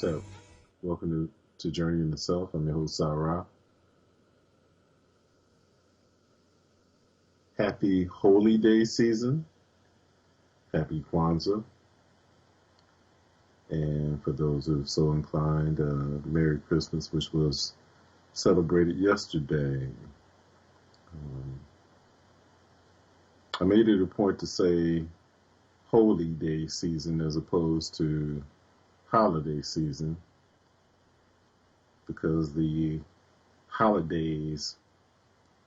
Hotep. Welcome to Journey in the Self. I'm your host, Sarah. Happy Holy Day season. Happy Kwanzaa. And for those who are so inclined, Merry Christmas, which was celebrated yesterday. I made it a point to say Holy Day season as opposed to holiday season because the holidays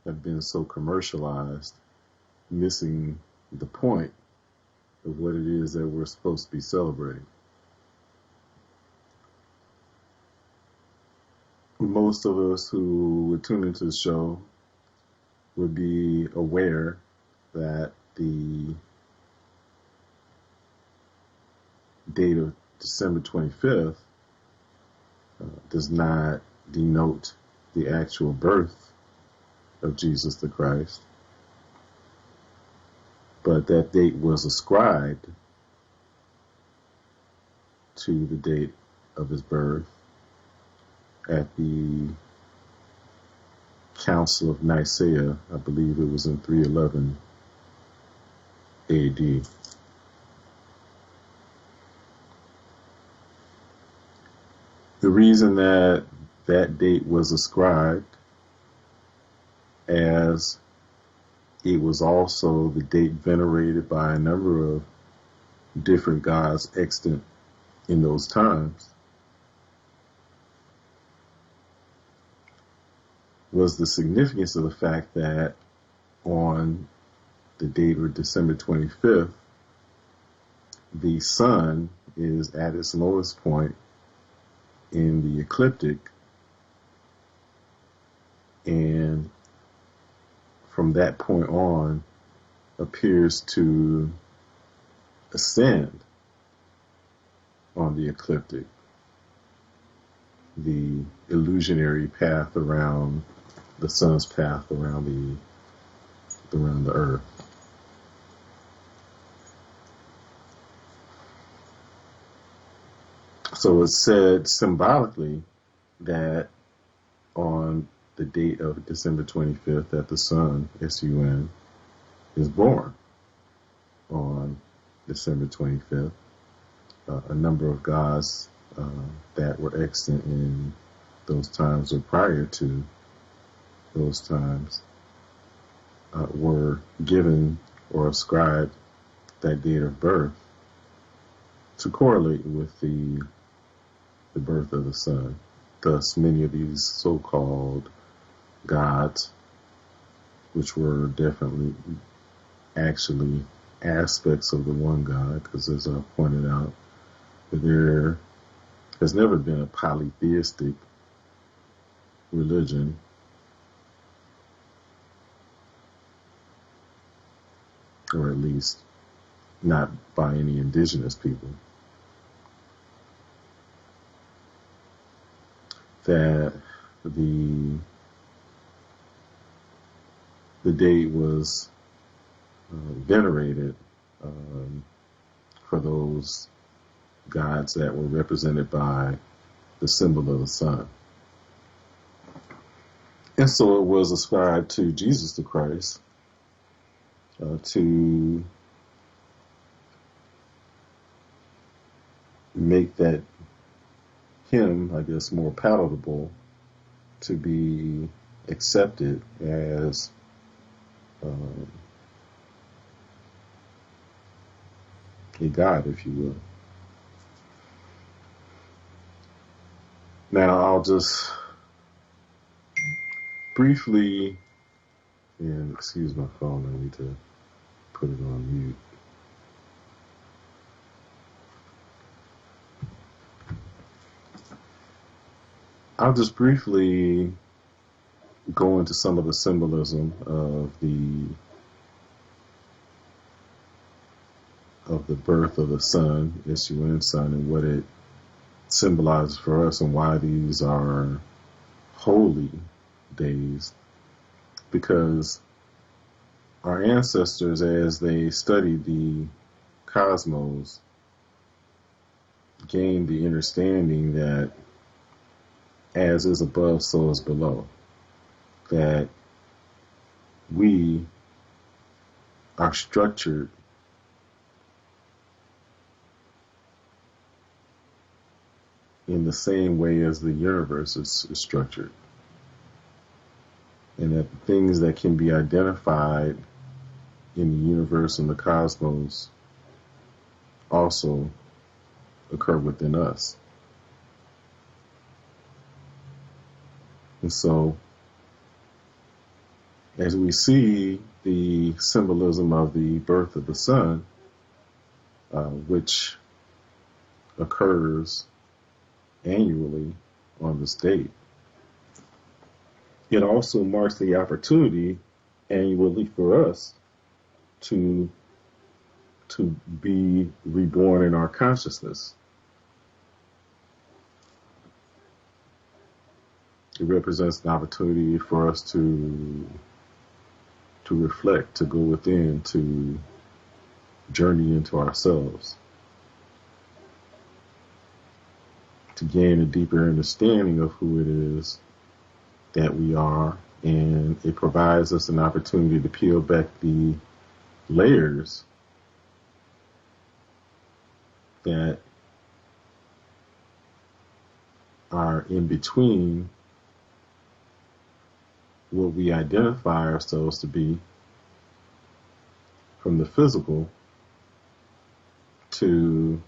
have been so commercialized, missing the point of what it is that we're supposed to be celebrating. Most of us who would tune into the show would be aware that the date of December 25th does not denote the actual birth of Jesus the Christ, but that date was ascribed to the date of his birth at the Council of Nicaea. I believe it was in 311 AD. The reason that date was ascribed, as it was also the date venerated by a number of different gods extant in those times, was the significance of the fact that on the date of December 25th, the sun is at its lowest point in the ecliptic, and from that point on appears to ascend on the ecliptic, the illusionary path around the sun's path around the earth. So it's said symbolically that on the date of December 25th that the sun, S-U-N, is born on December 25th. A number of gods that were extant in those times or prior to those times were given or ascribed that date of birth to correlate with the birth of the sun. Thus, many of these so-called gods, which were definitely actually aspects of the one God, because as I pointed out, there has never been a polytheistic religion. Or at least not by any indigenous people, that the date was venerated for those gods that were represented by the symbol of the sun. And so it was ascribed to Jesus the Christ to make that hymn, I guess, more palatable to be accepted as a god, if you will. Now, I'll just briefly, and excuse my phone, I need to put it on mute. I'll just briefly go into some of the symbolism of the birth of the sun, S-U-N, sun, and what it symbolizes for us and why these are holy days. Because our ancestors, as they studied the cosmos, gain the understanding that as is above, so is below. That we are structured in the same way as the universe is structured. And that things that can be identified in the universe and the cosmos also occur within us. And so, as we see the symbolism of the birth of the sun, which occurs annually on this date, it also marks the opportunity annually for us to be reborn in our consciousness. It represents an opportunity for us to reflect, to go within, to journey into ourselves, to gain a deeper understanding of who it is that we are, and it provides us an opportunity to peel back the layers that are in between what we identify ourselves to be from the physical to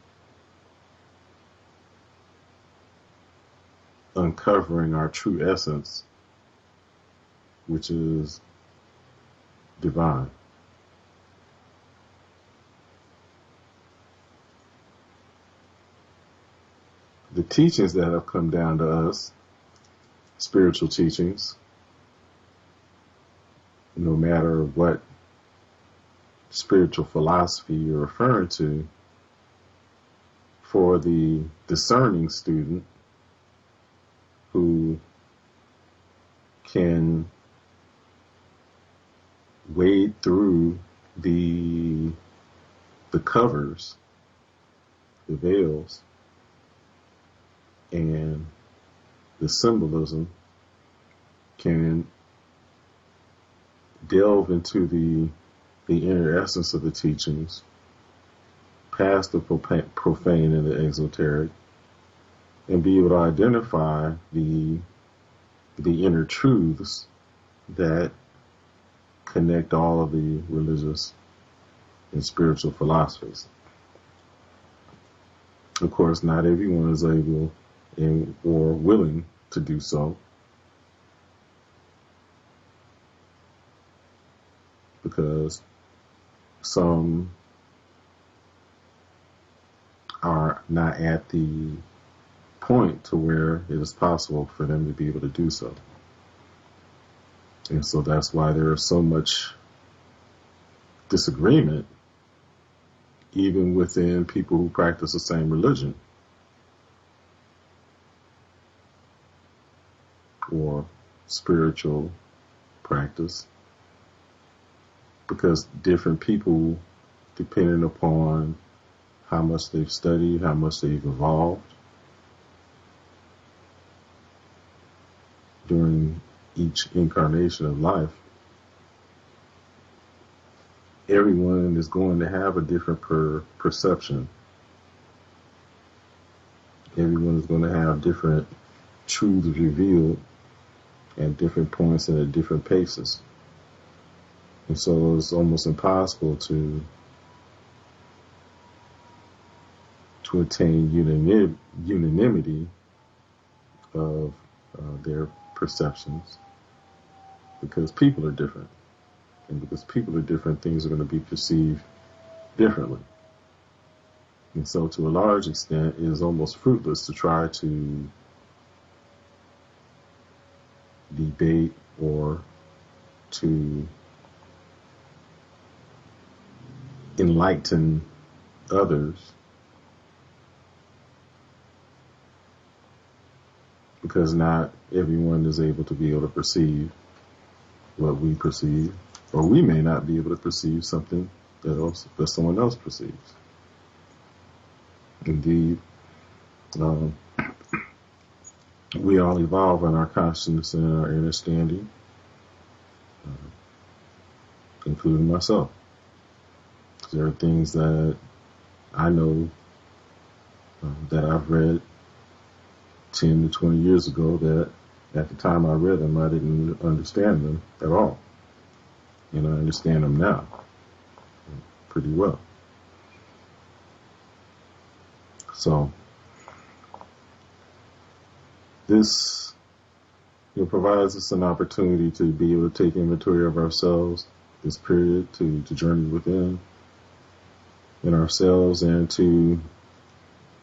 uncovering our true essence, which is divine. The teachings that have come down to us, spiritual teachings, no matter what spiritual philosophy you're referring to, for the discerning student who can wade through the covers, the veils, and the symbolism, can delve into the inner essence of the teachings, past the profane and the exoteric, and be able to identify the inner truths that connect all of the religious and spiritual philosophies. Of course, not everyone is able or willing to do so, because some are not at the point to where it is possible for them to be able to do so. And so that's why there is so much disagreement even within people who practice the same religion or spiritual practice, because different people, depending upon how much they've studied, how much they've evolved during each incarnation of life, everyone is going to have a different perception. Everyone is going to have different truths revealed at different points and at different paces. And so it's almost impossible to attain unanimity of their perceptions, because people are different. And because people are different, things are going to be perceived differently. And so to a large extent, it is almost fruitless to try to debate or to enlighten others, because not everyone is able to be able to perceive what we perceive, or we may not be able to perceive something that someone else perceives. Indeed, Um, we all evolve in our consciousness and our understanding, uh, including myself. There are things that I know that I've read 10 to 20 years ago that at the time I read them, I didn't understand them at all. And I understand them now pretty well. So this provides us an opportunity to be able to take inventory of ourselves, this period, to journey within in ourselves and to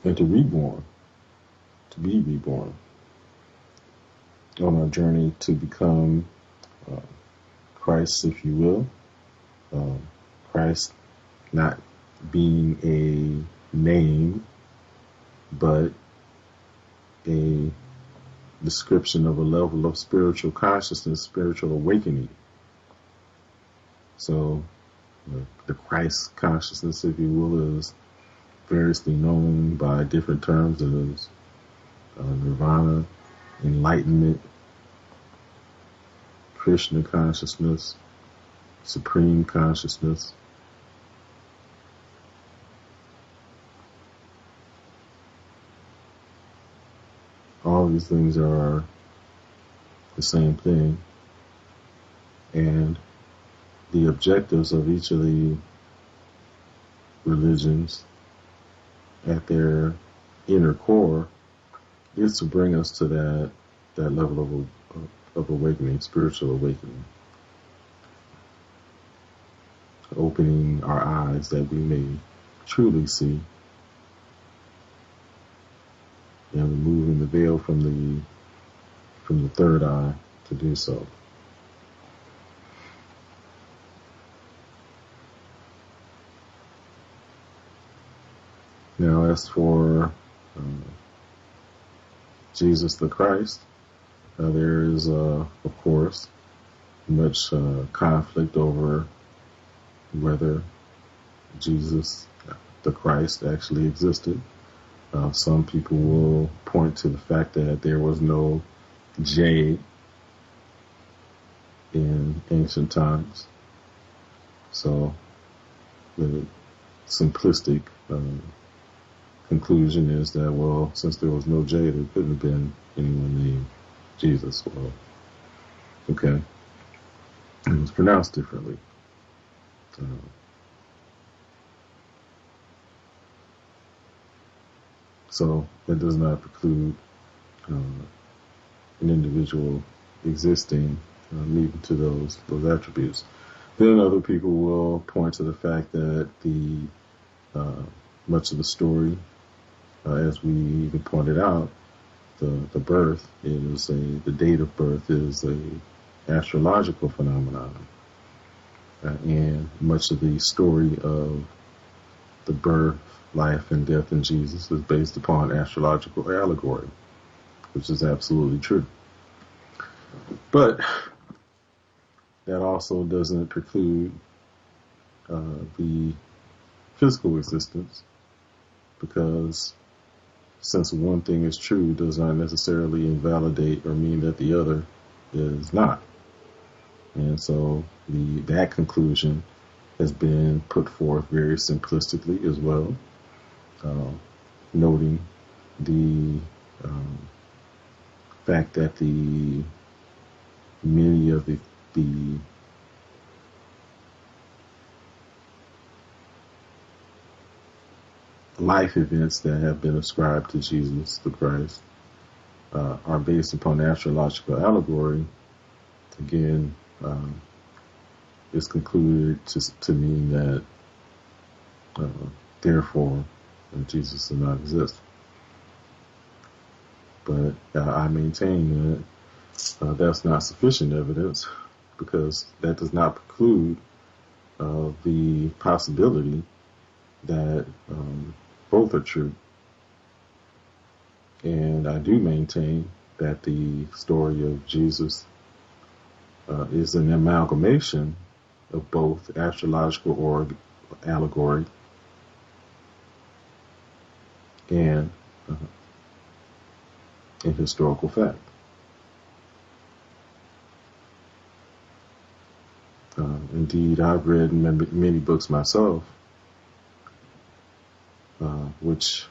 reborn, to be reborn on our journey to become Christ, if you will. Christ not being a name, but a description of a level of spiritual consciousness, spiritual awakening. So the Christ consciousness, if you will, is variously known by different terms as nirvana, enlightenment, Krishna consciousness, supreme consciousness. All these things are the same thing, and the objectives of each of the religions at their inner core is to bring us to that level of awakening, spiritual awakening, opening our eyes that we may truly see, and removing the veil from the third eye to do so. Now, as for Jesus the Christ, there is, of course, much conflict over whether Jesus the Christ actually existed. Some people will point to the fact that there was no J in ancient times. So the simplistic conclusion is that, well, since there was no J, there couldn't have been anyone named Jesus. Well, okay. It was pronounced differently. So that does not preclude an individual existing even to those attributes. Then other people will point to the fact that the much of the story, as we even pointed out, the birth is the date of birth is a astrological phenomenon, and much of the story of the birth, life, and death in Jesus is based upon astrological allegory, which is absolutely true. But that also doesn't preclude the physical existence, because since one thing is true does not necessarily invalidate or mean that the other is not. And so that conclusion has been put forth very simplistically as well, noting the fact that many of the life events that have been ascribed to Jesus the Christ are based upon astrological allegory. Again, is concluded to mean that therefore Jesus does not exist. But I maintain that that's not sufficient evidence, because that does not preclude the possibility that both are true. And I do maintain that the story of Jesus is an amalgamation of both astrological or allegory and in historical fact. Indeed, I've read many books myself, which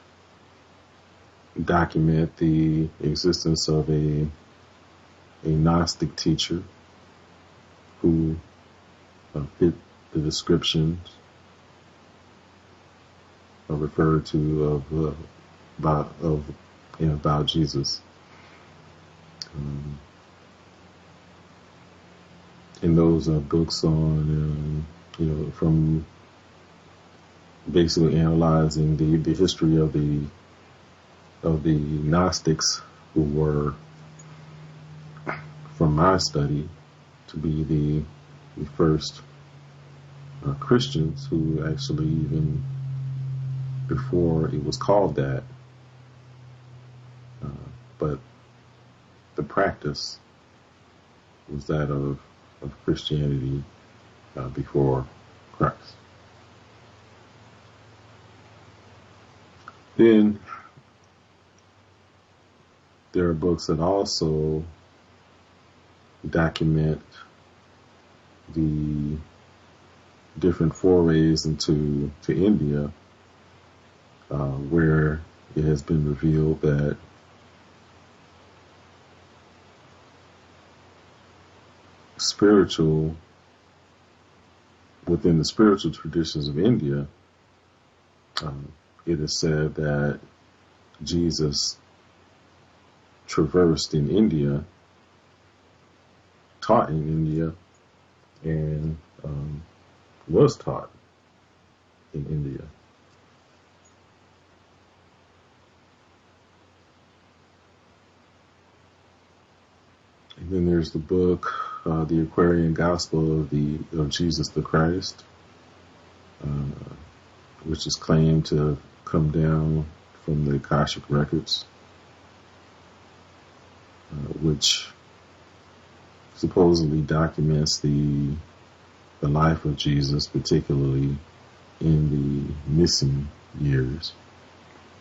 document the existence of a Gnostic teacher who fit the descriptions referred to about Jesus. And those are books on, from basically analyzing the history of the Gnostics, who were, from my study, to be the first Christians who actually, even before it was called that, but the practice was that of Christianity before Christ. Then there are books that also document the different forays into India, where it has been revealed that within the spiritual traditions of India, it is said that Jesus traversed in India, taught in India, and was taught in India. And then there's the book, The Aquarian Gospel of Jesus the Christ, which is claimed to come down from the Akashic Records, which supposedly documents the life of Jesus, particularly in the missing years,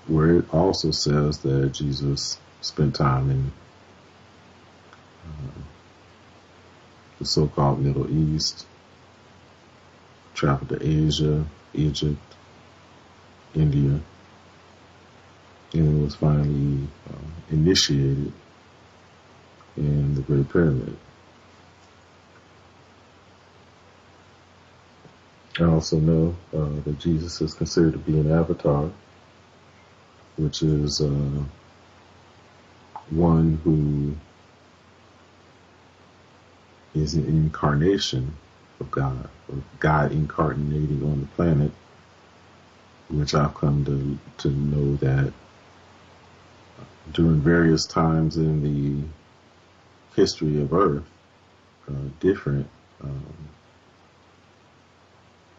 where it also says that Jesus spent time in the so-called Middle East, traveled to Asia, Egypt, India, and was finally initiated in the Great Pyramid. I also know that Jesus is considered to be an avatar, which is one who is an incarnation of God, or God incarnating on the planet, which I've come to know that during various times in the history of Earth, different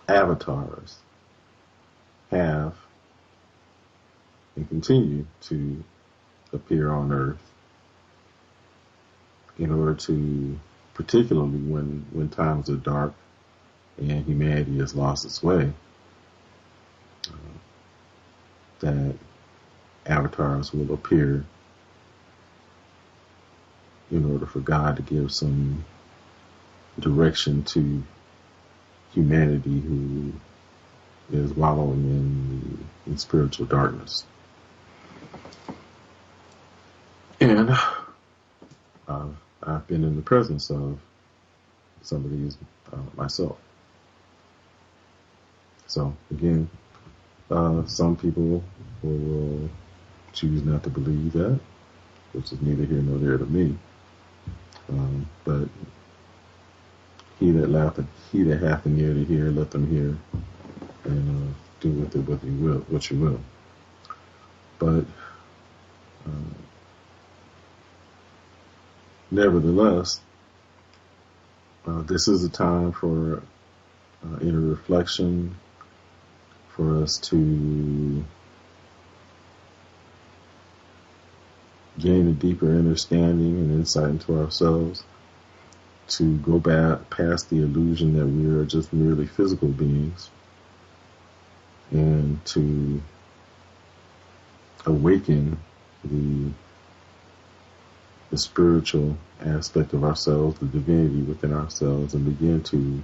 avatars have and continue to appear on Earth in order to, particularly when times are dark and humanity has lost its way, that avatars will appear in order for God to give some direction to humanity who is wallowing in spiritual darkness. And I've been in the presence of some of these myself. So again, some people will choose not to believe that, which is neither here nor there to me. But he that hath an ear to hear, let them hear, and do with it what you will. But nevertheless, this is a time for inner reflection, for us to gain a deeper understanding and insight into ourselves, to go back past the illusion that we are just merely physical beings, and to awaken the the spiritual aspect of ourselves, the divinity within ourselves, and begin to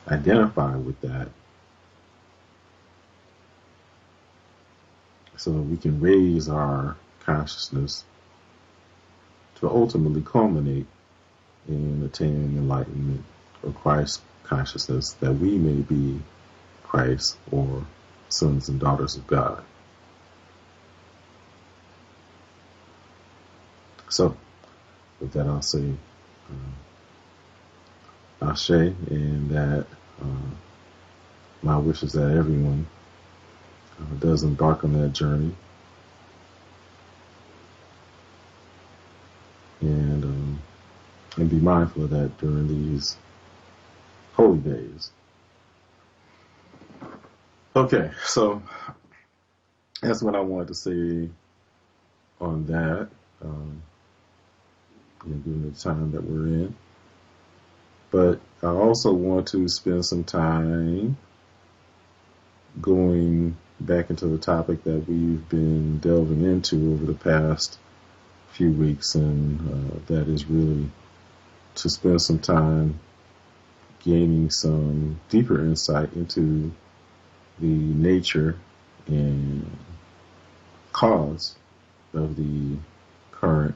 identify with that so that we can raise our consciousness to ultimately culminate in attaining enlightenment or Christ consciousness, that we may be Christ or sons and daughters of God. So, with that, I'll say Ashe, and that my wish is that everyone does embark on that journey, and be mindful of that during these holy days. Okay, so that's what I wanted to say on that, given the time that we're in. But I also want to spend some time going back into the topic that we've been delving into over the past few weeks, and that is really to spend some time gaining some deeper insight into the nature and cause of the current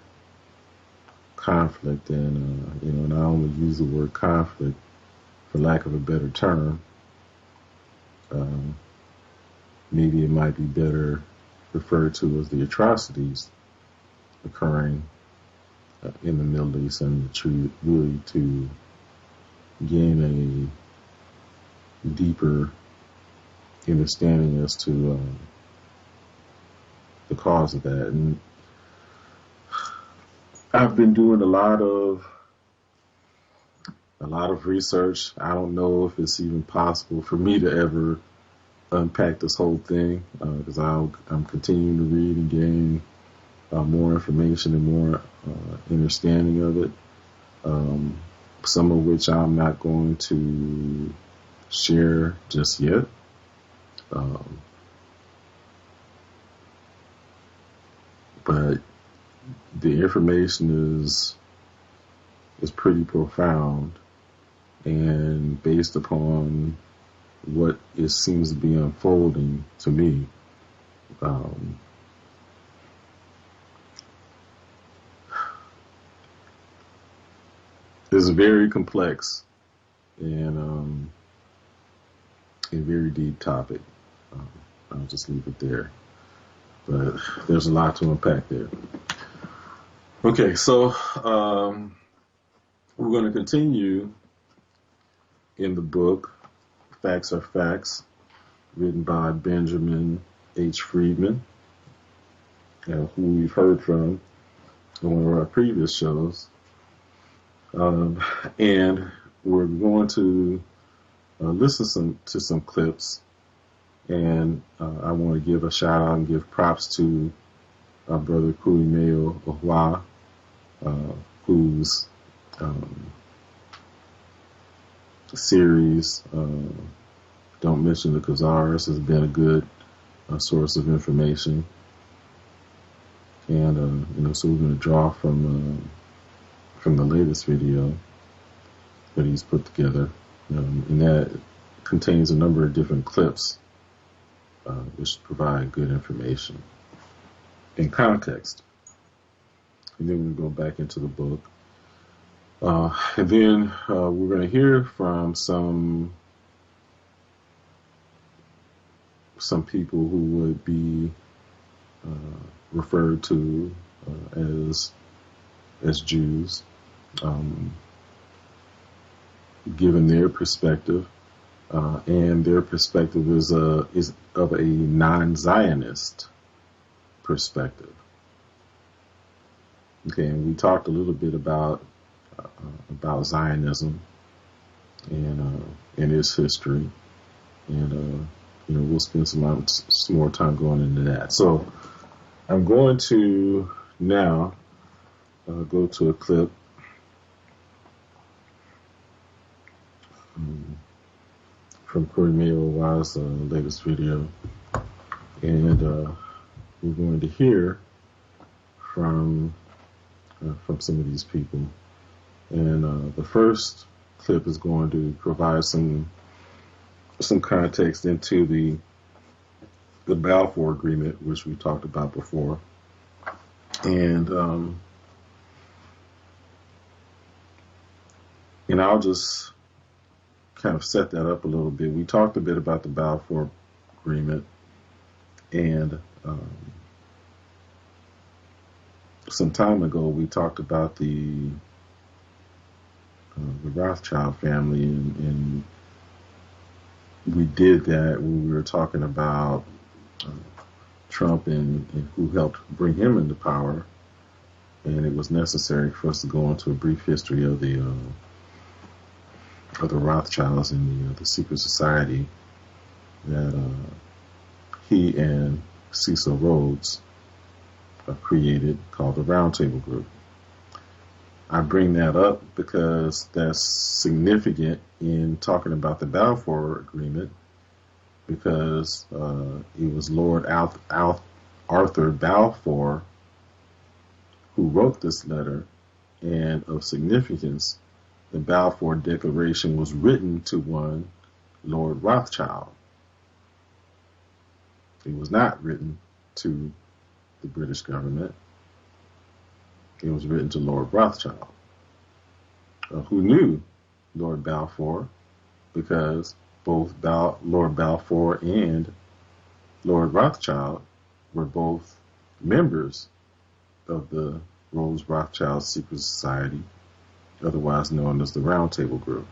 conflict, and and I only use the word conflict for lack of a better term. Maybe it might be better referred to as the atrocities occurring in the Middle East, and really to gain a deeper understanding as to the cause of that. And I've been doing a lot of research. I don't know if it's even possible for me to ever unpack this whole thing, because I'm continuing to read and gain more information and more understanding of it, some of which I'm not going to share just yet. But the information is pretty profound, and based upon what it seems to be unfolding to me, it's very complex and a very deep topic. I'll just leave it there. But there's a lot to unpack there. Okay, so we're going to continue in the book, Facts Are Facts, written by Benjamin H. Friedman, who we've heard from in one of our previous shows. And we're going to listen to some clips, and I want to give a shout out and give props to our brother Kulimeo Ohwa, whose series, Don't Mention the Khazars, has been a good source of information. And, so we're going to draw from the latest video that he's put together. And that contains a number of different clips which provide good information and context. And then we go back into the book. And then we're going to hear from some people who would be referred to as Jews, given their perspective, and their perspective is of a non-Zionist perspective. Okay, and we talked a little bit about Zionism and its history, and we'll spend some more time going into that. So I'm going to now go to a clip from Kulimeo Ohwa's latest video, and we're going to hear from from some of these people. And the first clip is going to provide some context into the Balfour Agreement, which we talked about before. And I'll just kind of set that up a little bit. We talked a bit about the Balfour Agreement, and some time ago we talked about the Rothschild family, and we did that when we were talking about Trump and who helped bring him into power, and it was necessary for us to go into a brief history of the Rothschilds and the secret society that he and Cecil Rhodes created, called the Round Table Group. I bring that up because that's significant in talking about the Balfour Agreement, because it was Lord Arthur Balfour who wrote this letter, and of significance, the Balfour Declaration was written to one Lord Rothschild. It was not written to the British government. It was written to Lord Rothschild, who knew Lord Balfour, because both Lord Balfour and Lord Rothschild were both members of the Rhodes Rothschild Secret Society, otherwise known as the Round Table Group.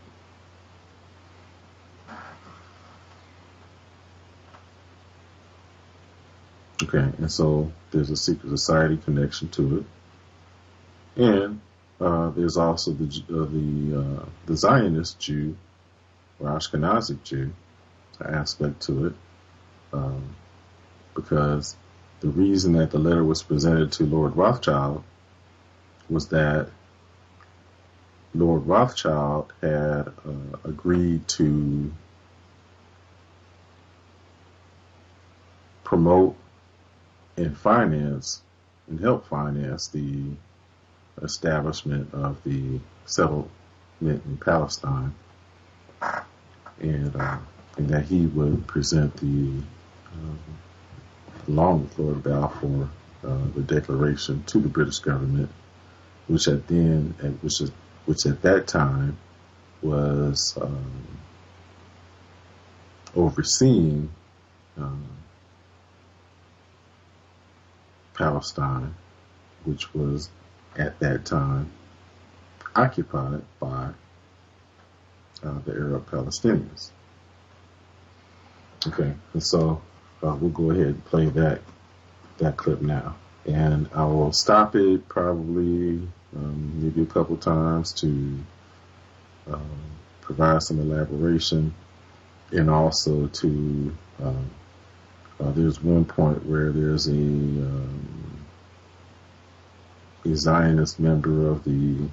Okay, and so there's a secret society connection to it, and there's also the Zionist Jew or Ashkenazic Jew aspect to it, because the reason that the letter was presented to Lord Rothschild was that Lord Rothschild had agreed to promote and finance and help finance the establishment of the settlement in Palestine, and that he would present along with Lord Balfour, the declaration to the British government, which at that time was overseeing Palestine, which was at that time occupied by the Arab Palestinians. Okay, and so we'll go ahead and play that clip now, and I will stop it probably maybe a couple times to provide some elaboration, and also to there's one point where there's a Zionist member of the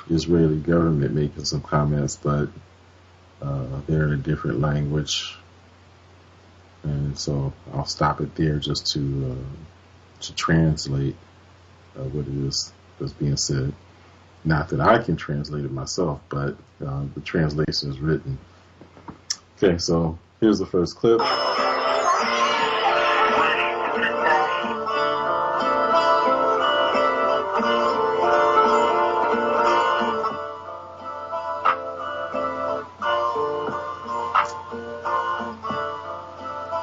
Israeli government making some comments, but they're in a different language, and so I'll stop it there just to translate what it is that's being said. Not that I can translate it myself, but the translation is written. Okay, so here's the first clip.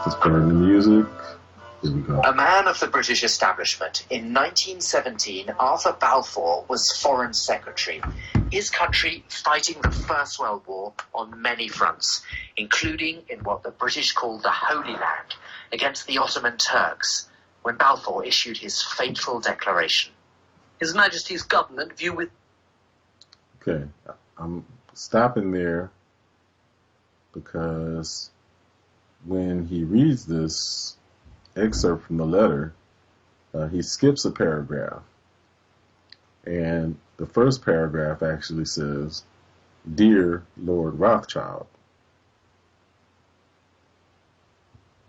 Just playing the music. Here we go. A man of the British establishment, in 1917, Arthur Balfour was Foreign Secretary. His country fighting the First World War on many fronts, including in what the British called the Holy Land, against the Ottoman Turks, when Balfour issued his fateful declaration. His Majesty's government view with... Okay, I'm stopping there because when he reads this excerpt from the letter, he skips a paragraph. And the first paragraph actually says, "Dear Lord Rothschild."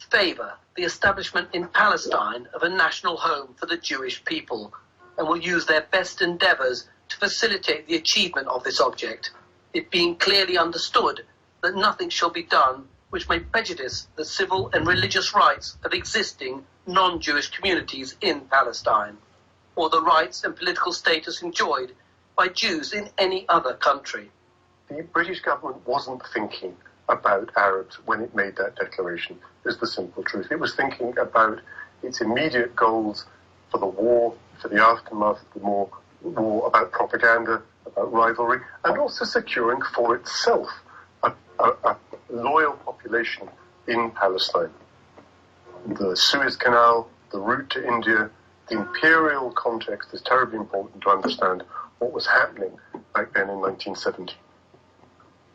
Favor the establishment in Palestine of a national home for the Jewish people, and will use their best endeavours to facilitate the achievement of this object, it being clearly understood that nothing shall be done which may prejudice the civil and religious rights of existing non-Jewish communities in Palestine, or the rights and political status enjoyed by Jews in any other country. The British government wasn't thinking about Arabs when it made that declaration, is the simple truth. It was thinking about its immediate goals for the war, for the aftermath of the war, about propaganda, about rivalry, and also securing for itself a loyal population in Palestine. The Suez Canal, the route to India, the imperial context is terribly important to understand what was happening back then in 1970.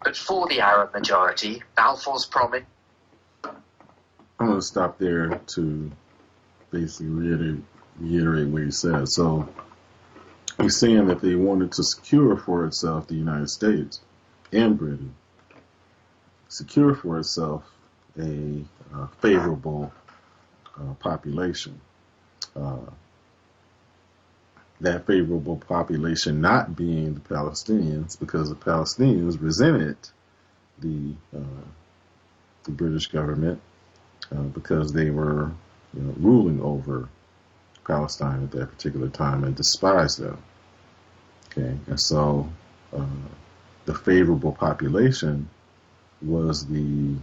But for the Arab majority, Balfour's promise... I'm going to stop there to basically reiterate what he said. So he's saying that they wanted to secure for itself, the United States and Britain, secure for itself a favorable population. That favorable population not being the Palestinians, because the Palestinians resented the British government because they were ruling over Palestine at that particular time and despised them. Okay, and so the favorable population was the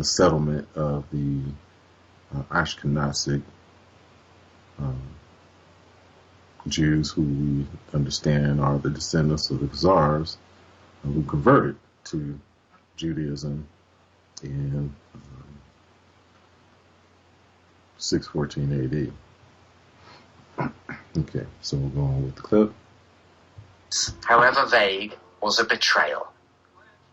settlement of the Ashkenazic Jews, who we understand are the descendants of the Khazars, who converted to Judaism in 614 AD. Okay, so we'll go on with the clip. However vague, was a betrayal.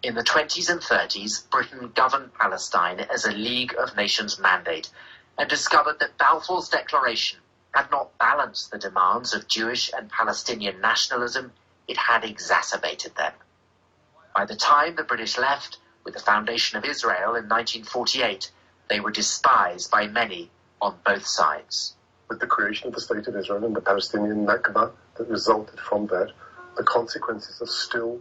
In the 20s and 30s, Britain governed Palestine as a League of Nations mandate and discovered that Balfour's declaration had not balanced the demands of Jewish and Palestinian nationalism, it had exacerbated them. By the time the British left, with the foundation of Israel in 1948, they were despised by many on both sides. With the creation of the State of Israel and the Palestinian Nakba that resulted from that, the consequences are still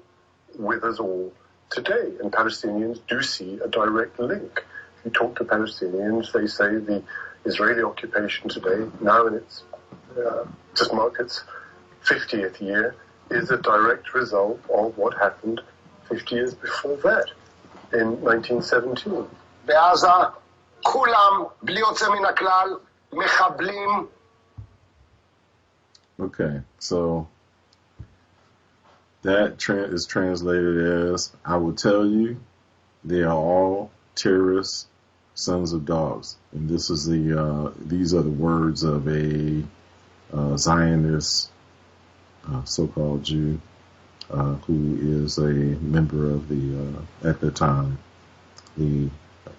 with us all today, and Palestinians do see a direct link. If you talk to Palestinians, they say the Israeli occupation today, now in its just marked its 50th year, is a direct result of what happened 50 years before that, in 1917. בעזה כולם בלי יוצא מן הכלל מחבלים. Okay, so that is translated as, I will tell you, they are all terrorists, sons of dogs. And this is these are the words of a Zionist so-called Jew who is a member of the, at the time, the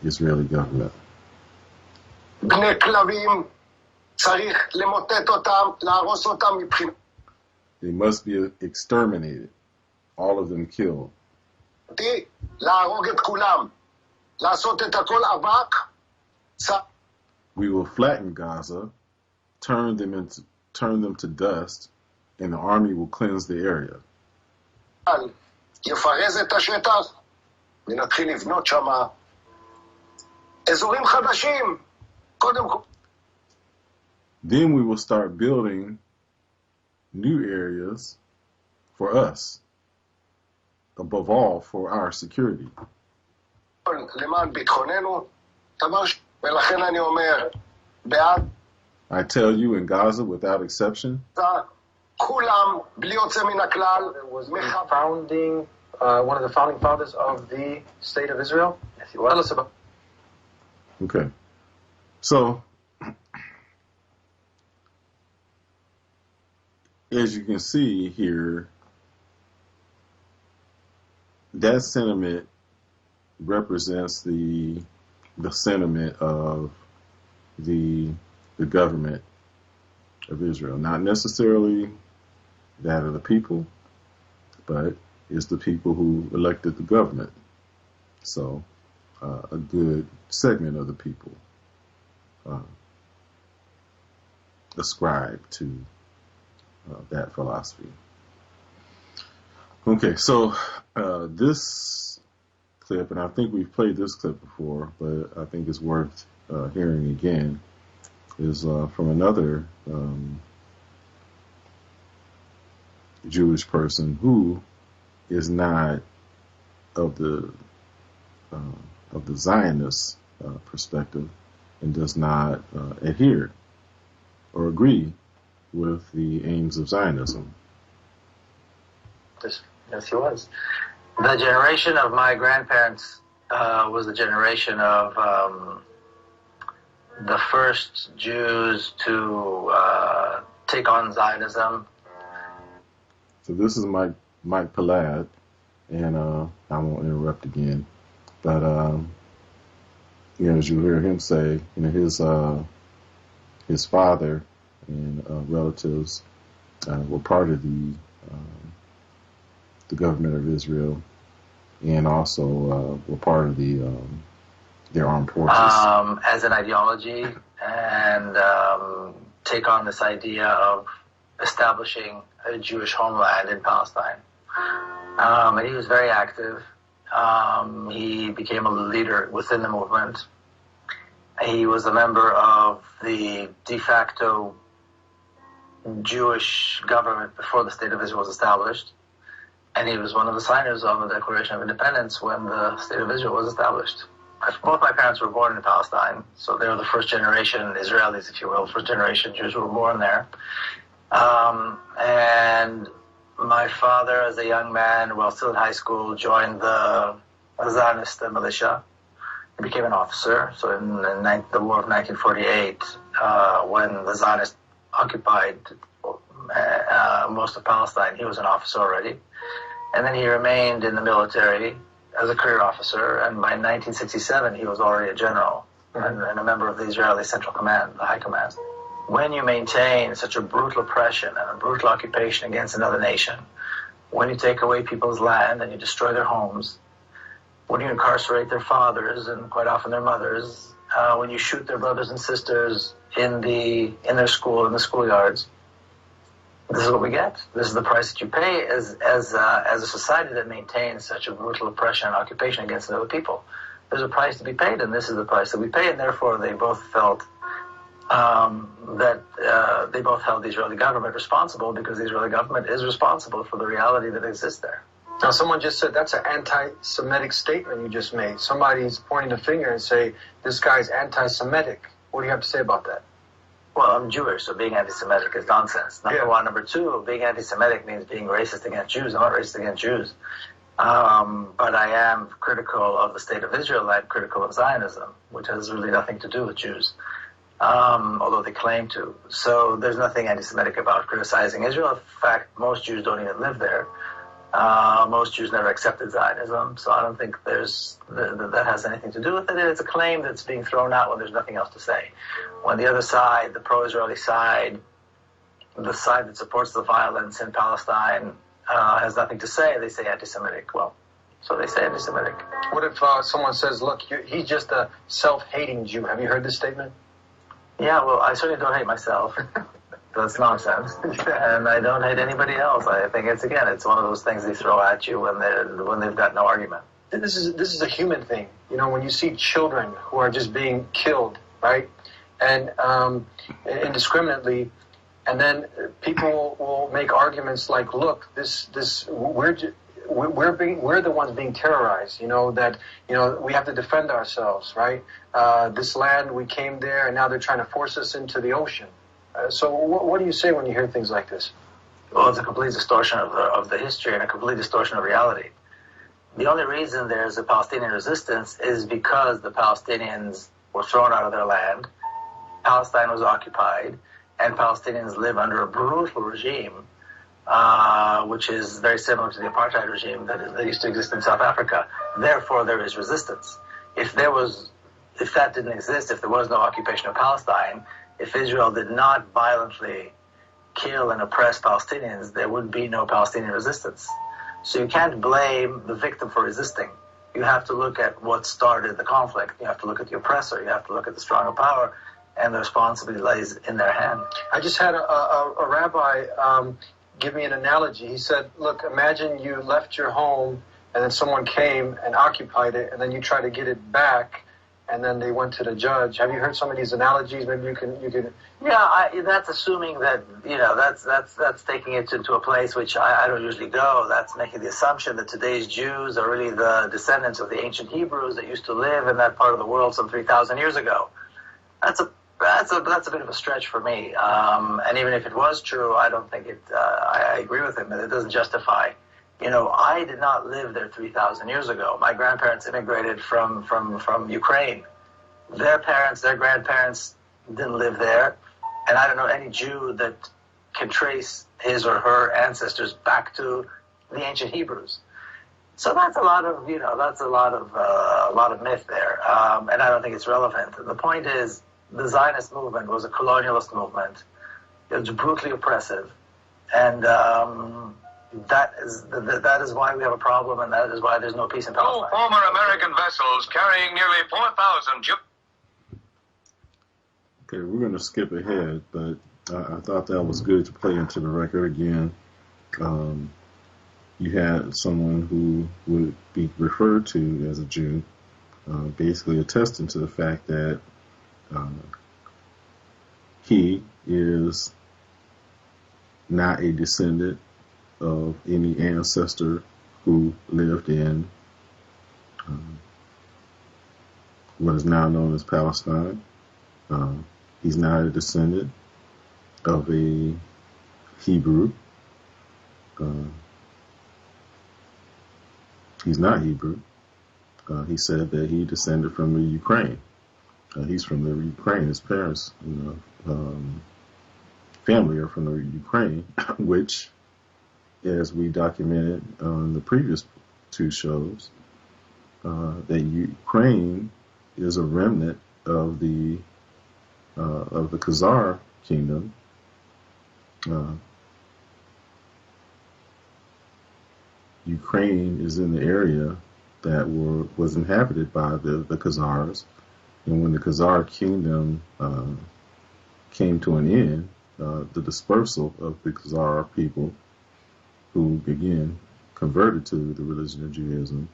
Israeli government. בני כלבים, צריך למוטט אותם, להרוס אותם מבחינת. They must be exterminated, all of them killed. להרוג את כולם, לעשות את הכל אבק. We will flatten Gaza, turn them to dust, and the army will cleanse the area. יפרז את השטח, ונתחיל לבנות שם אזורים חדשים. קודם כל. Then we will start building new areas for us, above all for our security. למען ביטחוננו, ולכן אני אומר, בעד. I tell you, in Gaza, without exception, כולם בלי יוצא מן הכלל. Was one of the founding fathers of the State of Israel. Yes, he was. Tell us about. Okay, so as you can see here, that sentiment represents the sentiment of the government of Israel, not necessarily that of the people, but it's the people who elected the government. So a good segment of the people ascribe to that philosophy. Okay, so this clip, and I think we've played this clip before, but I think it's worth hearing again, is from another Jewish person who is not of the Zionist perspective and does not adhere or agree with the aims of Zionism. Yes, he was. The generation of my grandparents was the generation of the first Jews to take on Zionism. So this is Mike Palad, and I won't interrupt again, but as you hear him say, his father and relatives were part of the government of Israel, and also were part of their armed forces. As an ideology, and take on this idea of establishing a Jewish homeland in Palestine. And he was very active. He became a leader within the movement. He was a member of the de facto Jewish government before the State of Israel was established. And he was one of the signers of the Declaration of Independence when the State of Israel was established. Both my parents were born in Palestine, so they were the first generation Israelis, if you will, first generation Jews who were born there. And my father, as a young man, while still in high school, joined the Zionist militia. He became an officer. So in the War of 1948, when the Zionists occupied most of Palestine, he was an officer already. And then he remained in the military as a career officer, and by 1967 he was already a general and a member of the Israeli Central Command, the High Command. When you maintain such a brutal oppression and a brutal occupation against another nation, when you take away people's land and you destroy their homes, when you incarcerate their fathers and quite often their mothers, when you shoot their brothers and sisters in their school, in the schoolyards, this is what we get. This is the price that you pay as a society that maintains such a brutal oppression and occupation against other people. There's a price to be paid, and this is the price that we pay, and therefore they both felt that they both held the Israeli government responsible, because the Israeli government is responsible for the reality that exists there. Now, someone just said that's an anti-Semitic statement you just made. Somebody's pointing a finger and say, this guy's anti-Semitic. What do you have to say about that? Well, I'm Jewish, so being anti-Semitic is nonsense. Number one. Number two, being anti-Semitic means being racist against Jews. I'm not racist against Jews. But I am critical of the State of Israel. I'm critical of Zionism, which has really nothing to do with Jews, although they claim to. So there's nothing anti-Semitic about criticizing Israel. In fact, most Jews don't even live there. Most Jews never accepted Zionism, so I don't think that has anything to do with it. It's a claim that's being thrown out when there's nothing else to say. When the other side, the pro-Israeli side, the side that supports the violence in Palestine, has nothing to say, they say anti-Semitic. Well, so they say anti-Semitic. What if someone says, look, he's just a self-hating Jew? Have you heard this statement? Yeah, well, I certainly don't hate myself. That's nonsense. And I don't hate anybody else. I think it's one of those things they throw at you when they've got no argument. This is a human thing. You know, when you see children who are just being killed, right, and indiscriminately, and then people will make arguments like, look, we're the ones being terrorized. You know that we have to defend ourselves, right? This land, we came there, and now they're trying to force us into the ocean. So what do you say when you hear things like this? Well, it's a complete distortion of the history and a complete distortion of reality. The only reason there's a Palestinian resistance is because the Palestinians were thrown out of their land, Palestine was occupied, and Palestinians live under a brutal regime, which is very similar to the apartheid regime that used to exist in South Africa. Therefore, there is resistance. If that didn't exist, if there was no occupation of Palestine, if Israel did not violently kill and oppress Palestinians, there would be no Palestinian resistance. So you can't blame the victim for resisting. You have to look at what started the conflict. You have to look at the oppressor. You have to look at the stronger power. and the responsibility lies in their hand. I just had a rabbi give me an analogy. He said, look, imagine you left your home and then someone came and occupied it, and then you try to get it back, and then they went to the judge. Have you heard some of these analogies? Maybe you can. Yeah, that's assuming that, that's taking it to a place which I don't usually go. That's making the assumption that today's Jews are really the descendants of the ancient Hebrews that used to live in that part of the world some 3,000 years ago. That's a bit of a stretch for me. And even if it was true, I don't think it. I agree with him that it doesn't justify. I did not live there 3,000 years ago. My grandparents immigrated from Ukraine. Their parents, their grandparents didn't live there, and I don't know any Jew that can trace his or her ancestors back to the ancient Hebrews. So that's a lot of myth there, and I don't think it's relevant. The point is, the Zionist movement was a colonialist movement. It was brutally oppressive, and that is why we have a problem, and that is why there's no peace in Palestine. Two former American vessels carrying nearly 4,000 Jews. Okay, we're going to skip ahead, but I thought that was good to play into the record again. You had someone who would be referred to as a Jew, basically attesting to the fact that he is not a descendant of any ancestor who lived in what is now known as Palestine. He's not a descendant of a Hebrew. He's not Hebrew. He said that he descended from the Ukraine. He's from the Ukraine. His parents, family are from the Ukraine, which, as we documented on the previous two shows, that Ukraine is a remnant of the Khazar kingdom. Ukraine is in the area that was inhabited by the Khazars, and when the Khazar kingdom came to an end, the dispersal of the Khazar people, who again converted to the religion of Judaism,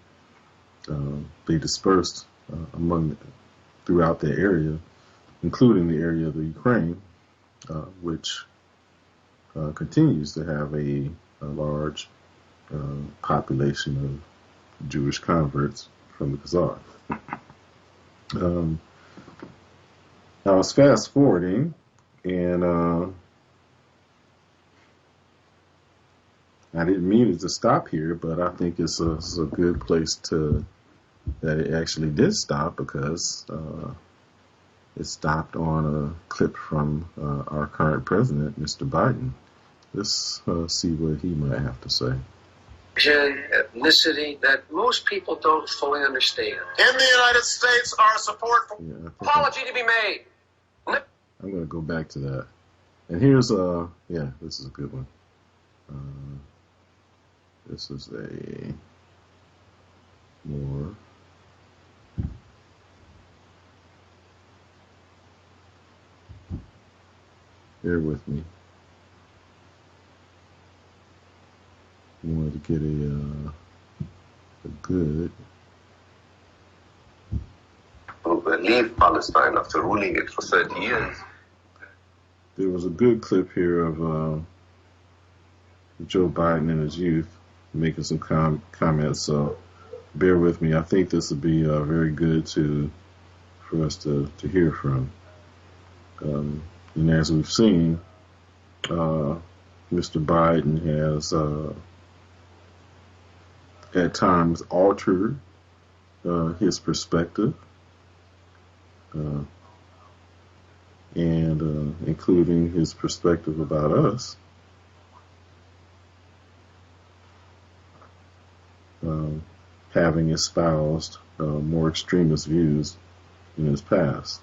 they dispersed throughout the area, including the area of the Ukraine, which continues to have a large population of Jewish converts from the Khazar. I was fast forwarding, and I didn't mean it to stop here, but I think it's a good place that it actually did stop, because it stopped on a clip from our current president, Mr. Biden. Let's see what he might have to say. Ethnicity that most people don't fully understand. In the United States, our support for Apology to be made. I'm going to go back to that. And here's this is a good one. This is a more bear with me. I wanted to get a good Leave Palestine after ruling it for 30 years. There was a good clip here of Joe Biden in his youth making some comments, so bear with me. I think this would be very good for us to hear from. And as we've seen, Mr. Biden has at times altered his perspective, and including his perspective about us. Having espoused more extremist views in his past.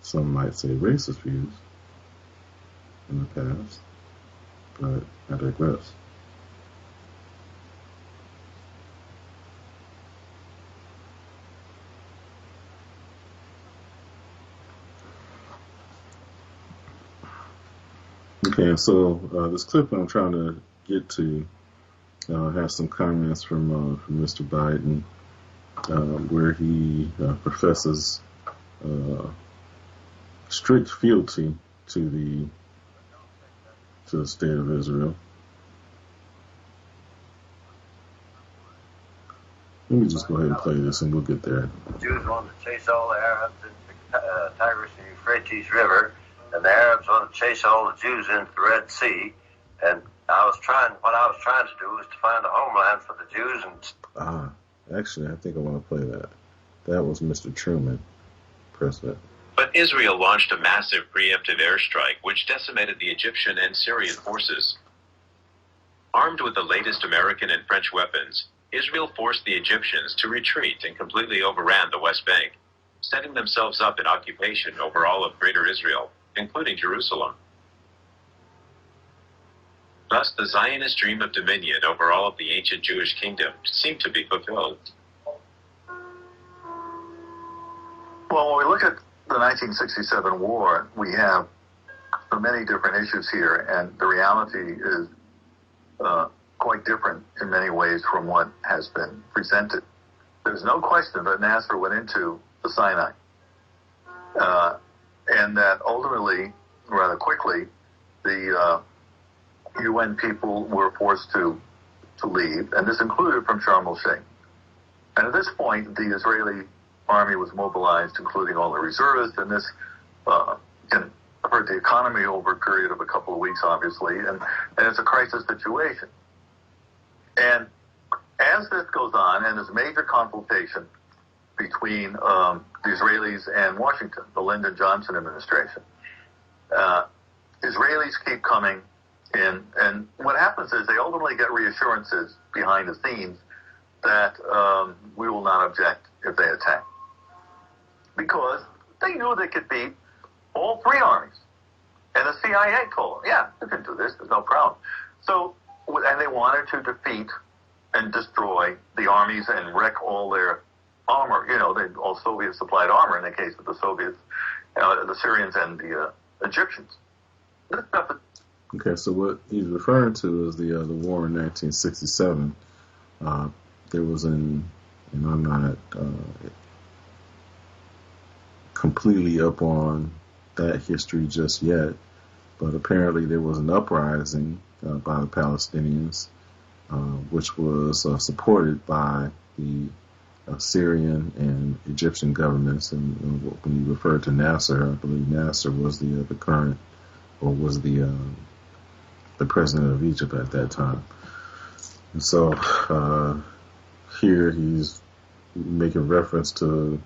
Some might say racist views in the past, but I digress. Okay, so this clip I'm trying to get to has some comments from Mr. Biden where he professes strict fealty to the state of Israel. Let me just go ahead and play this and we'll get there. The Jews want to chase all the Arabs into the Tigris and Euphrates River, and the Arabs want to chase all the Jews into the Red Sea. And what I was trying to do was to find a homeland for the Jews. And actually, I think I want to play that. That was Mr. Truman, president. But Israel launched a massive preemptive airstrike which decimated the Egyptian and Syrian forces. Armed with the latest American and French weapons, Israel forced the Egyptians to retreat and completely overran the West Bank, setting themselves up in occupation over all of Greater Israel, including Jerusalem. Thus, the Zionist dream of dominion over all of the ancient Jewish kingdom seemed to be fulfilled. Well, when we look at the 1967 war, we have so many different issues here, and the reality is quite different in many ways from what has been presented. There's no question that Nasser went into the Sinai, and that ultimately, rather quickly, the UN people were forced to leave, and this included from Sharm el-Sheikh. And at this point, the Israeli army was mobilized, including all the reservists, and this can hurt the economy over a period of a couple of weeks, obviously, and it's a crisis situation. And as this goes on, and there's major consultation between the Israelis and Washington, the Lyndon Johnson administration, Israelis keep coming in, and what happens is they ultimately get reassurances behind the scenes that we will not object if they attack. Because they knew they could beat all three armies. And the CIA told them, yeah, you can do this, there's no problem. So, and they wanted to defeat and destroy the armies and wreck all their armor, all Soviet-supplied armor in the case of the Soviets, the Syrians and the Egyptians. Okay, so what he's referring to is the war in 1967. There was and I'm not completely up on that history just yet, but apparently there was an uprising by the Palestinians, which was supported by the Syrian and Egyptian governments. And when you refer to Nasser, I believe Nasser was the current, or was the president of Egypt at that time. And so here he's making reference to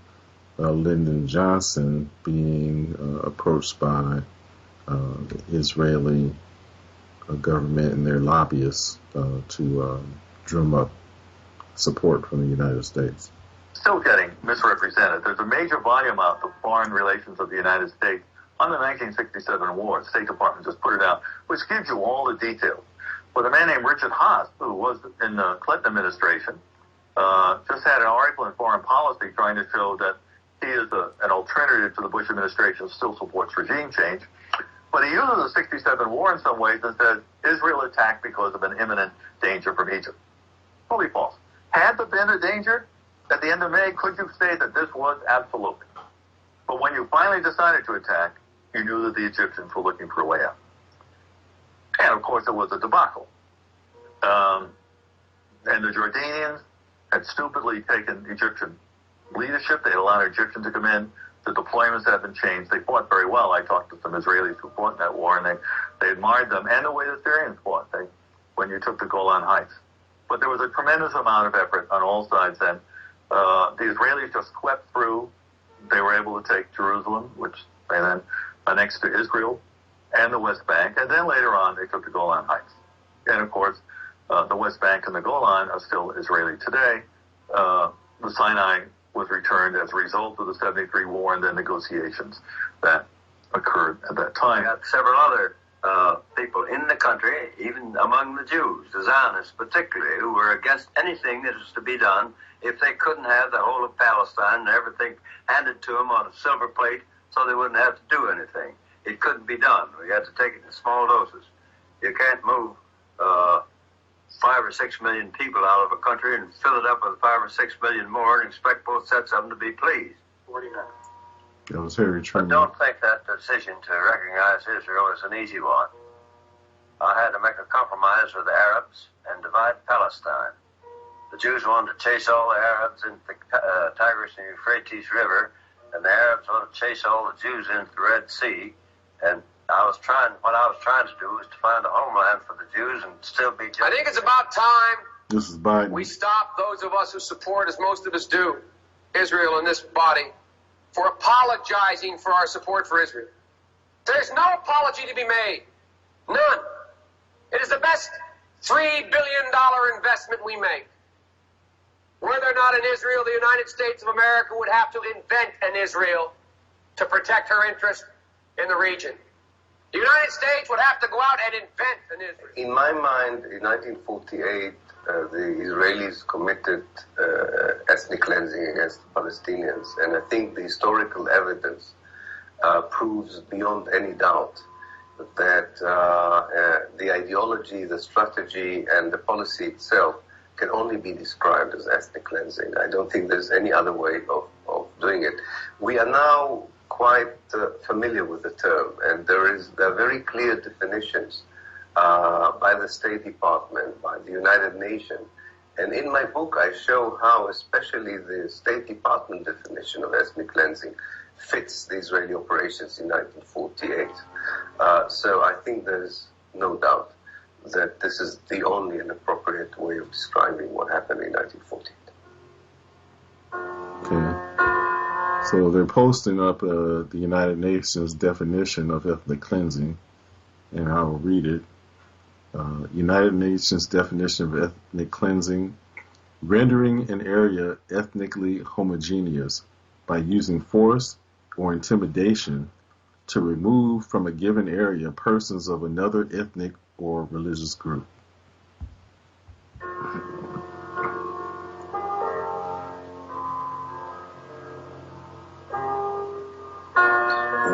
Lyndon Johnson being approached by the Israeli government and their lobbyists to drum up support from the United States. Still getting misrepresented. There's a major volume out of Foreign Relations of the United States on the 1967 war. The State Department just put it out, which gives you all the details. But a man named Richard Haas, who was in the Clinton administration, just had an article in Foreign Policy trying to show that he is an alternative to the Bush administration, still supports regime change. But he uses the 67 war in some ways and says Israel attacked because of an imminent danger from Egypt. Fully false. Had there been a danger at the end of May, could you say that this was absolute? But when you finally decided to attack, you knew that the Egyptians were looking for a way out. And of course, it was a debacle. And the Jordanians had stupidly taken Egyptian leadership. They had allowed Egyptians to come in. The deployments haven't changed. They fought very well. I talked to some Israelis who fought in that war, and they admired them and the way the Syrians fought when you took the Golan Heights. But there was a tremendous amount of effort on all sides then. The Israelis just swept through. They were able to take Jerusalem, which they then annexed to Israel, and the West Bank. And then later on, they took the Golan Heights. And of course, the West Bank and the Golan are still Israeli today. The Sinai was returned as a result of the 73 war and the negotiations that occurred at that time. We got several other people in the country, even among the Jews, the Zionists particularly, who were against anything that was to be done if they couldn't have the whole of Palestine and everything handed to them on a silver plate so they wouldn't have to do anything. it couldn't be done. We had to take it in small doses. You can't move 5 or 6 million people out of a country and fill it up with 5 or 6 million more and expect both sets of them to be pleased. 49. That was Harry But Truman. don't think that decision to recognize Israel is an easy one. I had to make a compromise with the Arabs and divide Palestine. The Jews wanted to chase all the Arabs into the Tigris and Euphrates River, and the Arabs wanted to chase all the Jews into the Red Sea. And what I was trying to do was to find a homeland for the Jews and still be just... I think it's about time This is Biden. we stop, those of us who support, as most of us do, Israel in this body, for apologizing for our support for Israel. There's no apology to be made. None. It is the best $3 billion investment we make. Were there not an Israel, the United States of America would have to invent an Israel to protect her interest in the region. The United States would have to go out and invent an Israel. In my mind, in 1948, the Israelis committed ethnic cleansing against the Palestinians, and I think the historical evidence proves beyond any doubt that the ideology, the strategy, and the policy itself can only be described as ethnic cleansing. I don't think there's any other way of doing it. We are now quite familiar with the term, and there are very clear definitions by the State Department, by the United Nations. And in my book, I show how especially the State Department definition of ethnic cleansing fits the Israeli operations in 1948. So I think there's no doubt that this is the only and appropriate way of describing what happened in 1948. Okay. So they're posting up the United Nations definition of ethnic cleansing, and I will read it. United Nations definition of ethnic cleansing: rendering an area ethnically homogeneous by using force or intimidation to remove from a given area persons of another ethnic or religious group.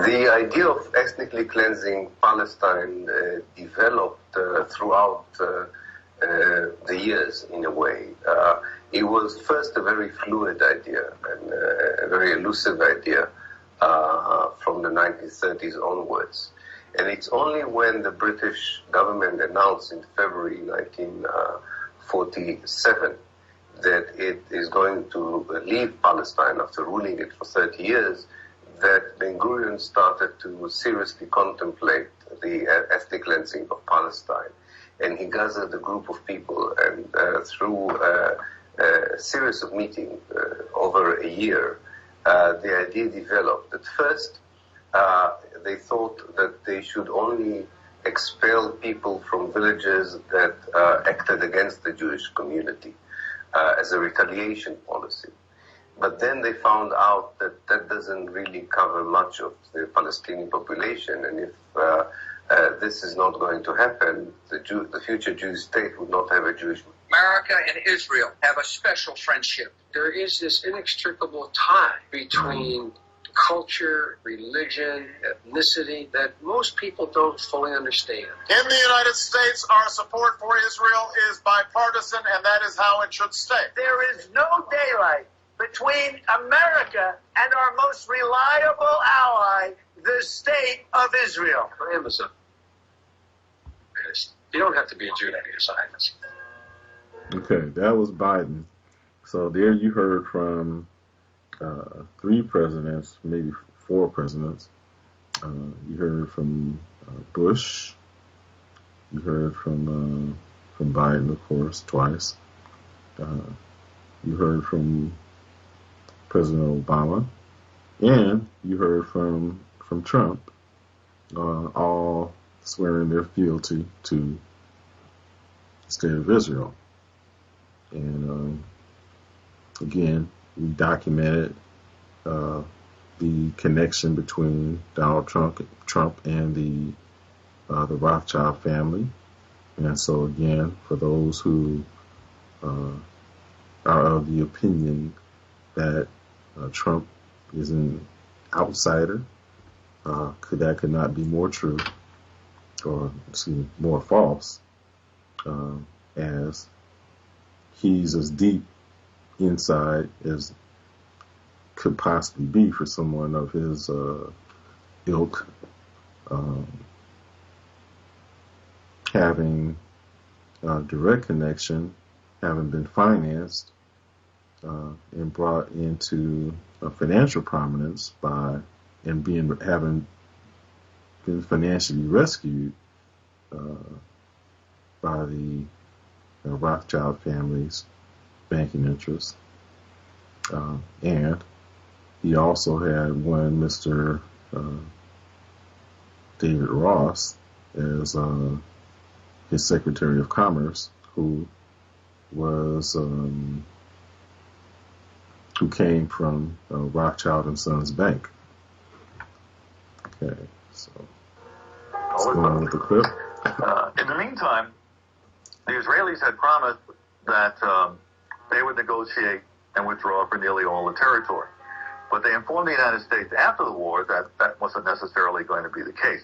The idea of ethnically cleansing Palestine developed throughout the years in a way. It was first a very fluid idea and a very elusive idea from the 1930s onwards. And it's only when the British government announced in February 1947 that it is going to leave Palestine after ruling it for 30 years that Ben Gurion started to seriously contemplate the ethnic cleansing of Palestine. And he gathered a group of people, and through a series of meetings over a year, the idea developed. At first, they thought that they should only expel people from villages that acted against the Jewish community as a retaliation policy. But then they found out that that doesn't really cover much of the Palestinian population, and if this is not going to happen, the future Jewish state would not have a Jewish. America and Israel have a special friendship. There is this inextricable tie between culture, religion, ethnicity that most people don't fully understand. In the United States, our support for Israel is bipartisan, and that is how it should stay. There is no daylight between America and our most reliable ally, the State of Israel. I am a Zionist. You don't have to be a Jew to be a Zionist. Okay, that was Biden. So there you heard from 3 presidents, maybe 4 presidents. You heard from Bush. You heard from Biden, of course, twice. You heard from President Obama, and you heard from Trump, all swearing their fealty to the State of Israel. And again, we documented the connection between Donald Trump and the Rothschild family. And so again, for those who are of the opinion that Trump is an outsider, could not be more true, or excuse me, more false, as he's as deep inside as could possibly be for someone of his ilk, having direct connection, having been financed and brought into financial prominence by and having been financially rescued by the Rothschild family's banking interests, and he also had one Mr. David Ross as his Secretary of Commerce, who was who came from Rothschild and Sons Bank. Okay, so let's go on with the clip. In the meantime, the Israelis had promised that they would negotiate and withdraw from nearly all the territory. But they informed the United States after the war that that wasn't necessarily going to be the case.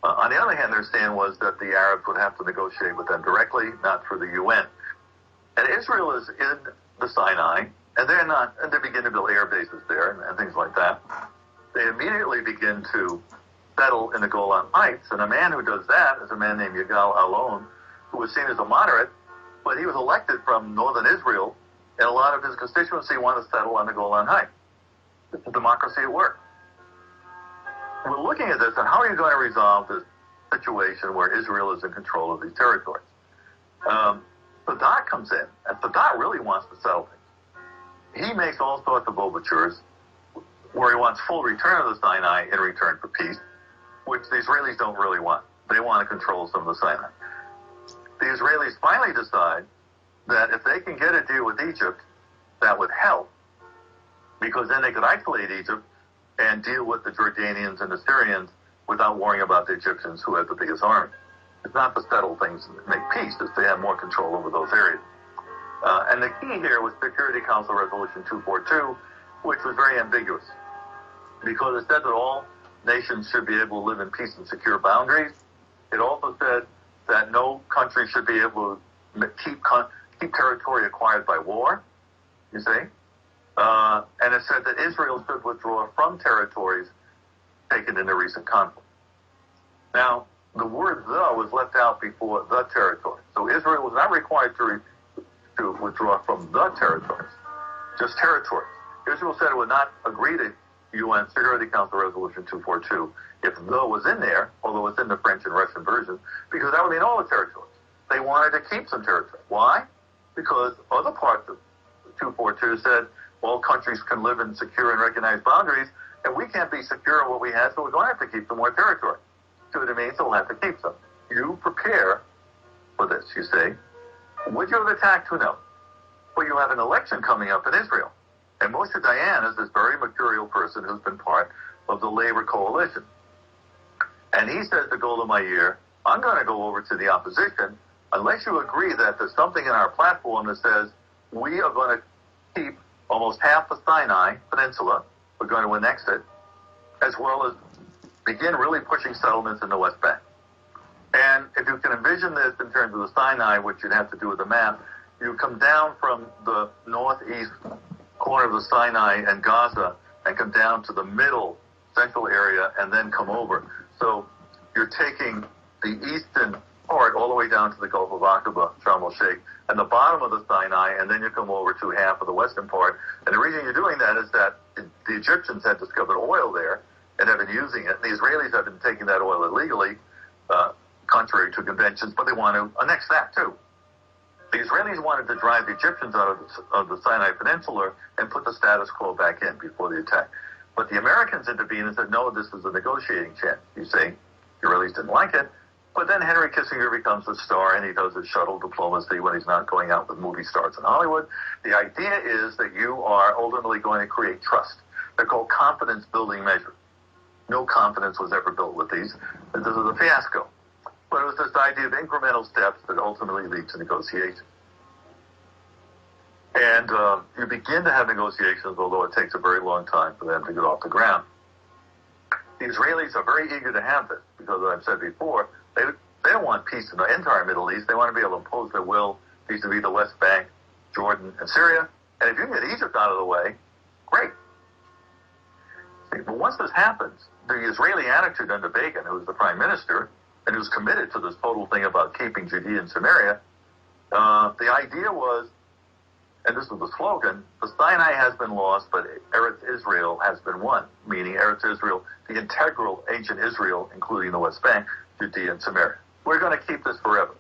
On the other hand, their stand was that the Arabs would have to negotiate with them directly, not through the UN. And Israel is in the Sinai, and they begin to build air bases there and things like that. They immediately begin to settle in the Golan Heights, and a man who does that is a man named Yigal Allon, who was seen as a moderate, but he was elected from northern Israel, and a lot of his constituency wanted to settle on the Golan Heights. It's a democracy at work. We're looking at this, and how are you going to resolve this situation where Israel is in control of these territories? Sadat comes in, and Sadat really wants to settle things. He makes all sorts of overtures where he wants full return of the Sinai in return for peace, which the Israelis don't really want. They want to control some of the Sinai. The Israelis finally decide that if they can get a deal with Egypt, that would help, because then they could isolate Egypt and deal with the Jordanians and the Syrians without worrying about the Egyptians, who have the biggest army. It's not to settle things and make peace, it's to have more control over those areas. And the key here was Security Council Resolution 242, which was very ambiguous, because it said that all nations should be able to live in peace and secure boundaries. It also said that no country should be able to keep territory acquired by war, you see. And it said that Israel should withdraw from territories taken in the recent conflict. Now, the word "the" was left out before "the territory." So Israel was not required to withdraw from the territories, just territories. Israel said it would not agree to UN Security Council Resolution 242 if "the" was in there, although it's in the French and Russian version, because that would mean all the territories. They wanted to keep some territory. Why? Because other parts of 242 said all countries can live in secure and recognized boundaries, and we can't be secure in what we have, so we're going to have to keep some more territory. See what it means? So we'll have to keep some. You prepare for this, you say. Would you have attacked? Who knows? Well, you have an election coming up in Israel. And Moshe Dayan is this very mercurial person who's been part of the labor coalition. And he says to Golda Meir, I'm going to go over to the opposition unless you agree that there's something in our platform that says we are going to keep almost half the Sinai Peninsula, we're going to annex it, as well as begin really pushing settlements in the West Bank. And if you can envision this in terms of the Sinai, which you'd have to do with the map, you come down from the northeast corner of the Sinai and Gaza and come down to the middle central area and then come over. So you're taking the eastern part all the way down to the Gulf of Aqaba, Sharm el-Sheikh, and the bottom of the Sinai, and then you come over to half of the western part. And the reason you're doing that is that the Egyptians had discovered oil there and have been using it. And the Israelis have been taking that oil illegally, contrary to conventions, but they want to annex that too. The Israelis wanted to drive the Egyptians out of the Sinai Peninsula and put the status quo back in before the attack. But the Americans intervened and said, no, this is a negotiating chance. You see, the Israelis didn't like it. But then Henry Kissinger becomes a star, and he does his shuttle diplomacy when he's not going out with movie stars in Hollywood. The idea is that you are ultimately going to create trust. They're called confidence-building measures. No confidence was ever built with these. This is a fiasco. But it was this idea of incremental steps that ultimately lead to negotiations. And you begin to have negotiations, although it takes a very long time for them to get off the ground. The Israelis are very eager to have this because, as I've said before, they don't want peace in the entire Middle East. They want to be able to impose their will vis-a-vis the West Bank, Jordan, and Syria. And if you can get Egypt out of the way, great. See, but once this happens, the Israeli attitude under Begin, who was the prime minister, and who was committed to this total thing about keeping Judea and Samaria, the idea was, and this was the slogan, the Sinai has been lost, but Eretz Israel has been won, meaning Eretz Israel, the integral ancient Israel, including the West Bank, Judea and Samaria. We're going to keep this forever,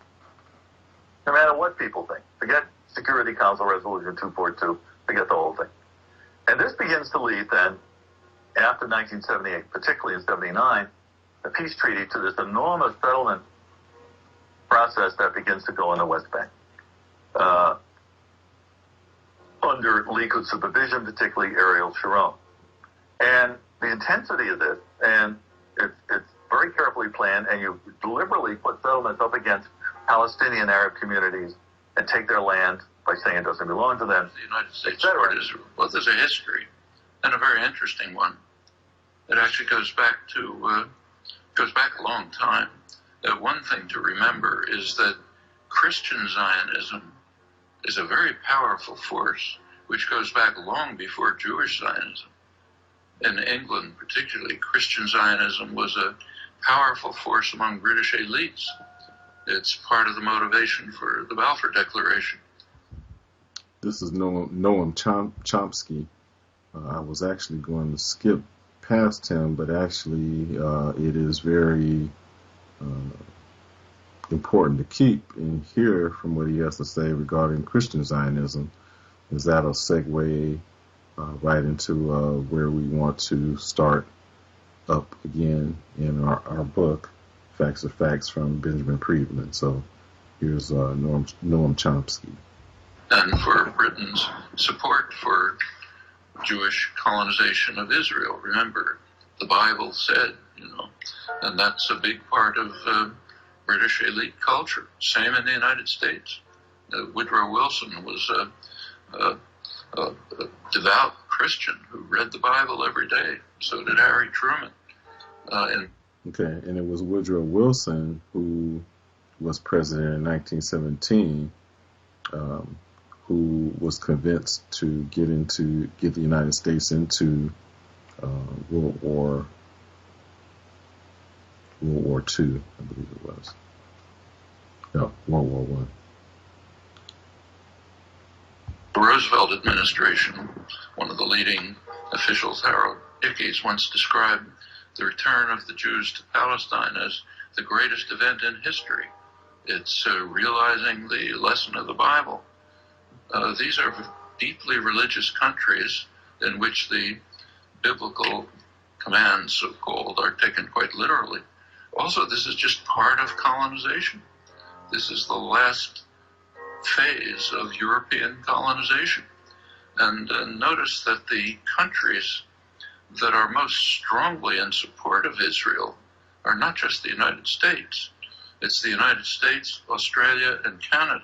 no matter what people think. Forget Security Council Resolution 242, forget the whole thing. And this begins to lead then, after 1978, particularly in 79, the peace treaty, to this enormous settlement process that begins to go in the West Bank. Under Likud supervision, particularly Ariel Sharon. And the intensity of this, and it's very carefully planned, and you deliberately put settlements up against Palestinian Arab communities and take their land by saying it doesn't belong to them. The United States support Israel. Well, there's a history, and a very interesting one. It actually goes back a long time. One thing to remember is that Christian Zionism is a very powerful force which goes back long before Jewish Zionism. In England, particularly, Christian Zionism was a powerful force among British elites. It's part of the motivation for the Balfour Declaration. This is Noam Chomsky. I was actually going to skip past him, but actually it is very important to keep and hear from what he has to say regarding Christian Zionism, is that'll segue right into where we want to start up again in our book, Facts of Facts from Benjamin Friedman. So here's Noam Chomsky. And for Britain's support for Jewish colonization of Israel. Remember, the Bible said, and that's a big part of British elite culture. Same in the United States. Woodrow Wilson was a devout Christian who read the Bible every day. So did Harry Truman. Okay, and it was Woodrow Wilson who was president in 1917, who was convinced to get the United States into World War II, I believe it was. No, World War I. The Roosevelt administration, one of the leading officials, Harold Ickes, once described the return of the Jews to Palestine as the greatest event in history. It's realizing the lesson of the Bible. These are deeply religious countries in which the biblical commands, so-called, are taken quite literally. Also, this is just part of colonization. This is the last phase of European colonization. And notice that the countries that are most strongly in support of Israel are not just the United States. It's the United States, Australia, and Canada,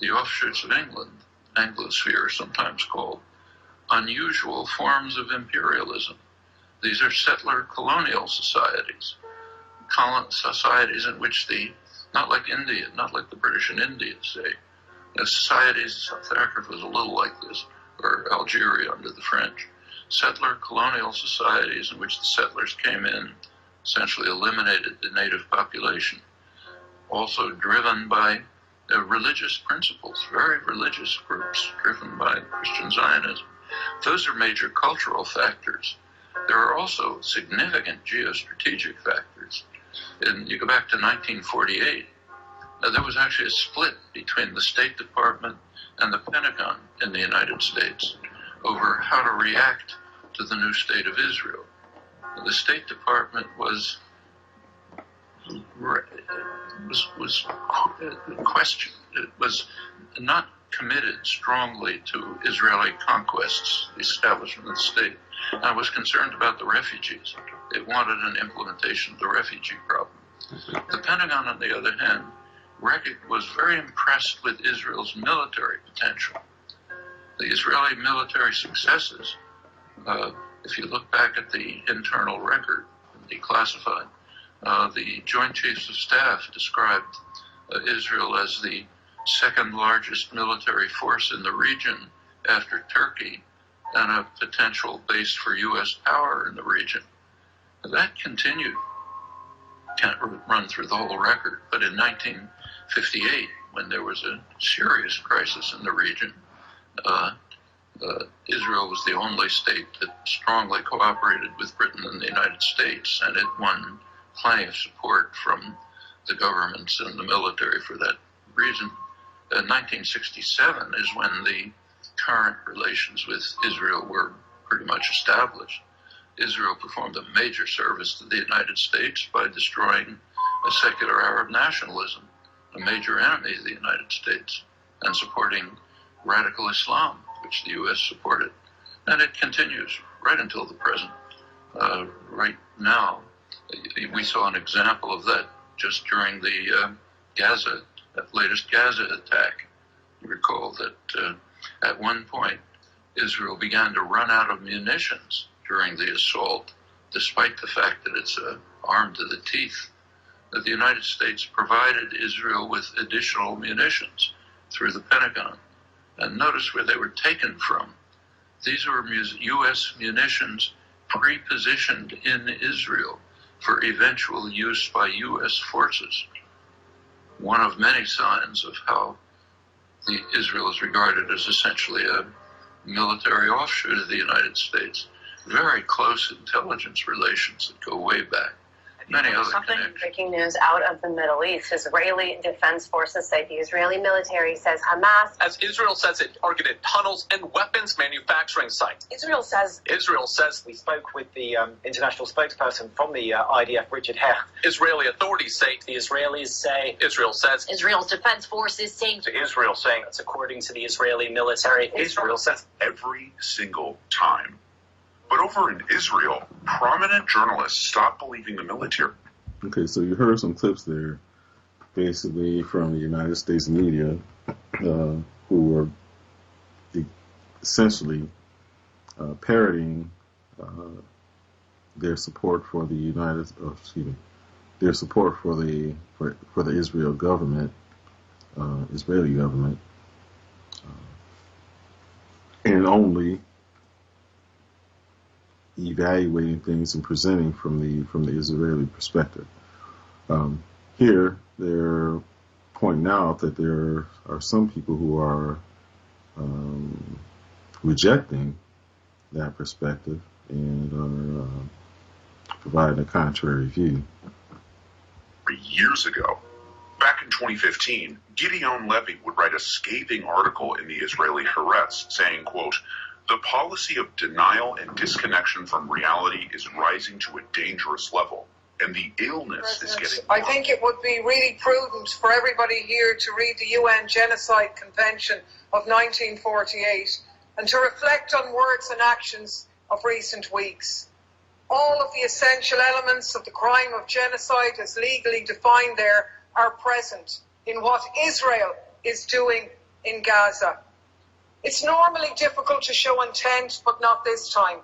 the offshoots of England, Anglosphere sometimes called, unusual forms of imperialism. These are settler colonial societies, societies in which not like India, not like the British in India, say. Societies, South Africa was a little like this, or Algeria under the French. Settler colonial societies in which the settlers came in, essentially eliminated the native population. Also driven by religious principles, very religious groups driven by Christian Zionism. Those are major cultural factors. There are also significant geostrategic factors. And you go back to 1948, there was actually a split between the State Department and the Pentagon in the United States over how to react to the new state of Israel. The State Department was questioned. It was not committed strongly to Israeli conquests, the establishment of the state. I was concerned about the refugees. It wanted an implementation of the refugee problem. The Pentagon, on the other hand, was very impressed with Israel's military potential. The Israeli military successes If you look back at the internal record, declassified, the Joint Chiefs of Staff described Israel as the second largest military force in the region after Turkey and a potential base for U.S. power in the region. That continued. Can't run through the whole record, but in 1958, when there was a serious crisis in the region, Israel was the only state that strongly cooperated with Britain and the United States, and it won plenty of support from the governments and the military for that reason. 1967 is when the current relations with Israel were pretty much established. Israel performed a major service to the United States by destroying a secular Arab nationalism, a major enemy of the United States, and supporting radical Islam, which the U.S. supported. And it continues right until the present. Right now, we saw an example of that just during the that latest Gaza attack. You recall that at one point, Israel began to run out of munitions during the assault, despite the fact that it's armed to the teeth. That the United States provided Israel with additional munitions through the Pentagon. And notice where they were taken from. These were U.S. munitions pre-positioned in Israel for eventual use by U.S. forces. One of many signs of how Israel is regarded as essentially a military offshoot of the United States. Very close intelligence relations that go way back. Many other connections. Breaking news out of the Middle East. Israeli defense forces say the Israeli military says Hamas. As Israel says, it targeted tunnels and weapons manufacturing sites. Israel says. We spoke with the international spokesperson from the IDF, Richard Hecht. Israeli authorities say. The Israelis say. Israel says. Israel's defense forces saying. Israel saying. That's according to the Israeli military. Israel says. Every single time. But over in Israel, prominent journalists stopped believing the military. Okay, so you heard some clips there, basically from the United States media, who were essentially parroting their support for the their support for the Israel government, Israeli government, and only evaluating things and presenting from the Israeli perspective. Here, they're pointing out that there are some people who are rejecting that perspective and are providing a contrary view. Years ago, back in 2015, Gideon Levy would write a scathing article in the Israeli Haaretz saying, quote, "The policy of denial and disconnection from reality is rising to a dangerous level, and the illness is getting worse." I think it would be really prudent for everybody here to read the UN Genocide Convention of 1948 and to reflect on words and actions of recent weeks. All of the essential elements of the crime of genocide as legally defined there are present in what Israel is doing in Gaza. It's normally difficult to show intent, but not this time.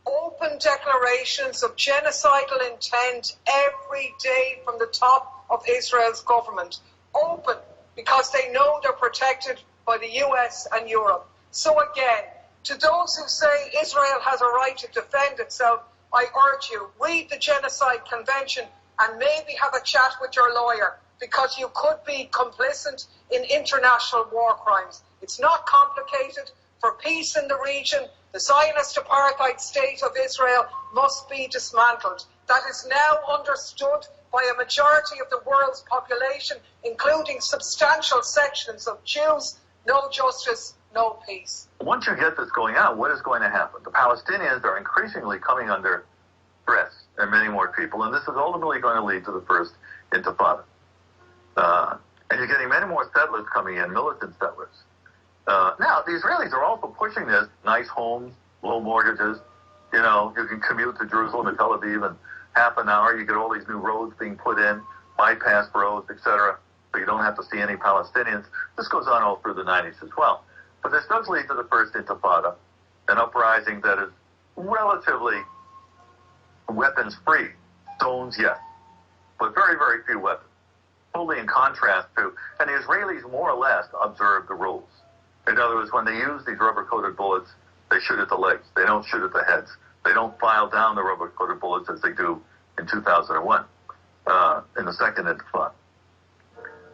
Open declarations of genocidal intent every day from the top of Israel's government. Open, because they know they're protected by the US and Europe. So again, to those who say Israel has a right to defend itself, I urge you, read the Genocide Convention and maybe have a chat with your lawyer, because you could be complicit in international war crimes. It's not complicated. For peace in the region, the Zionist apartheid state of Israel must be dismantled. That is now understood by a majority of the world's population, including substantial sections of Jews. No justice, no peace. Once you get this going out, what is going to happen? The Palestinians are increasingly coming under stress, and many more people, and this is ultimately going to lead to the first intifada. And you're getting many more settlers coming in, militant settlers. Now, the Israelis are also pushing this: nice homes, low mortgages. You know, you can commute to Jerusalem and Tel Aviv in half an hour. You get all these new roads being put in, bypass roads, etc., so you don't have to see any Palestinians. This goes on all through the 90s as well. But this does lead to the first intifada, an uprising that is relatively weapons-free. Stones, yes, but very, very few weapons. Totally in contrast to, and the Israelis more or less observe the rules. In other words, when they use these rubber-coated bullets, they shoot at the legs. They don't shoot at the heads. They don't file down the rubber-coated bullets as they do in 2001, in the second Intifada.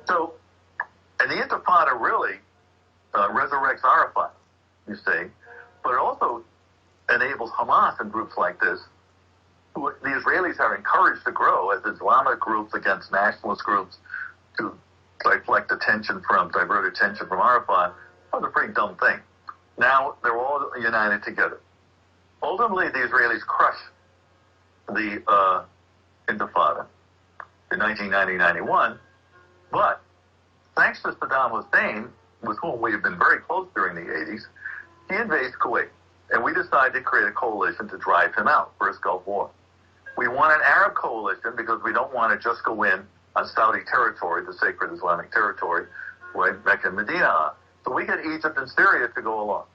So, and the Intifada really resurrects Arafat, you see, but it also enables Hamas and groups like this, who the Israelis are encouraged to grow as Islamic groups against nationalist groups to deflect attention from, divert attention from Arafat. That was a pretty dumb thing. Now they're all united together. Ultimately, the Israelis crush the Intifada in 1990-91, but thanks to Saddam Hussein, with whom we have been very close during the 80s, he invades Kuwait, and we decided to create a coalition to drive him out, First Gulf War. We want an Arab coalition because we don't want to just go in on Saudi territory, the sacred Islamic territory, where Mecca and Medina are. So we get Egypt and Syria to go along.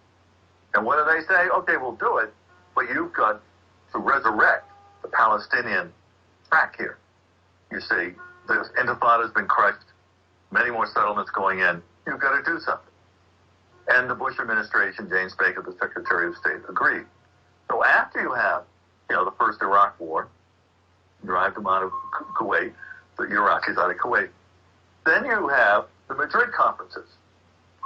And what do they say? Okay, we'll do it, but you've got to resurrect the Palestinian track here. You see, the Intifada has been crushed, many more settlements going in. You've got to do something. And the Bush administration, James Baker, the Secretary of State, agreed. So after you have, the first Iraq war, drive them out of Kuwait, the Iraqis out of Kuwait, then you have the Madrid conferences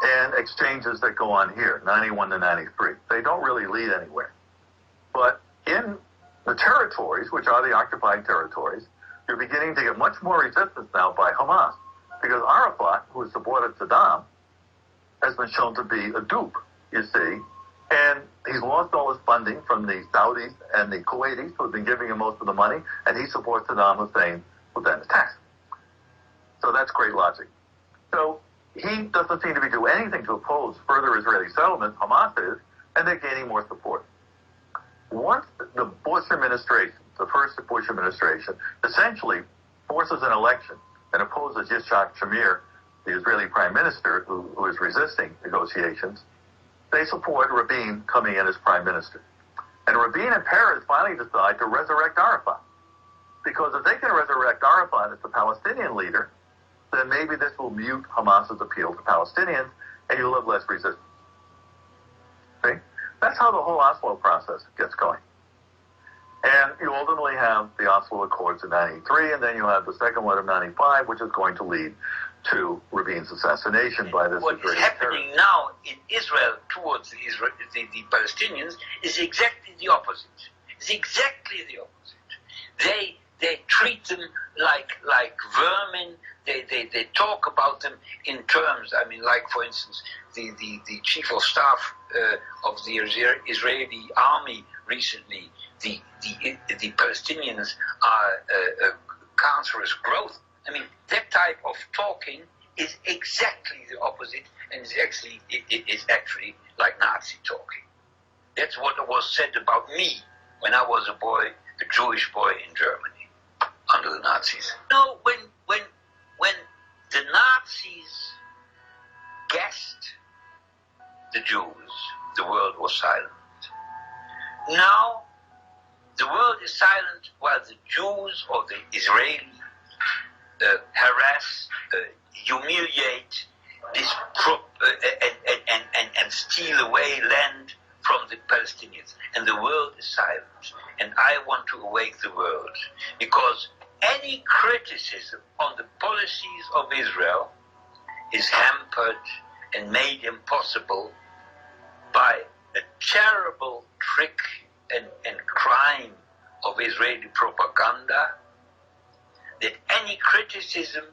and exchanges that go on here, 91 to 93. They don't really lead anywhere. But in the territories, which are the occupied territories, you're beginning to get much more resistance now by Hamas, because Arafat, who has supported Saddam, has been shown to be a dupe, you see, and he's lost all his funding from the Saudis and the Kuwaitis, who have been giving him most of the money, and he supports Saddam Hussein, who then attacks him. So that's great logic. So he doesn't seem to be doing anything to oppose further Israeli settlements. Hamas is, and they're gaining more support. Once the Bush administration, the first Bush administration, essentially forces an election and opposes Yitzhak Shamir, the Israeli prime minister, who is resisting negotiations, they support Rabin coming in as prime minister. And Rabin and Peres finally decide to resurrect Arafat. Because if they can resurrect Arafat as the Palestinian leader, then maybe this will mute Hamas's appeal to Palestinians, and you'll have less resistance. See? That's how the whole Oslo process gets going. And you ultimately have the Oslo Accords of 93, and then you have the second one of 95, which is going to lead to Rabin's assassination by this What is happening now in Israel towards the Palestinians is exactly the opposite. It's exactly the opposite. They treat them like vermin. They talk about them in terms, like for instance, the chief of staff of the Israeli army recently, the Palestinians are cancerous growth. That type of talking is exactly the opposite, and it's actually like Nazi talking. That's what was said about me when I was a boy, a Jewish boy in Germany, under the Nazis. When the Nazis gassed the Jews, the world was silent. Now, the world is silent while the Jews or the Israelis harass, humiliate, and steal away land from the Palestinians. And the world is silent. And I want to awake the world, because any criticism on the policies of Israel is hampered and made impossible by a terrible trick and crime of Israeli propaganda, that any criticism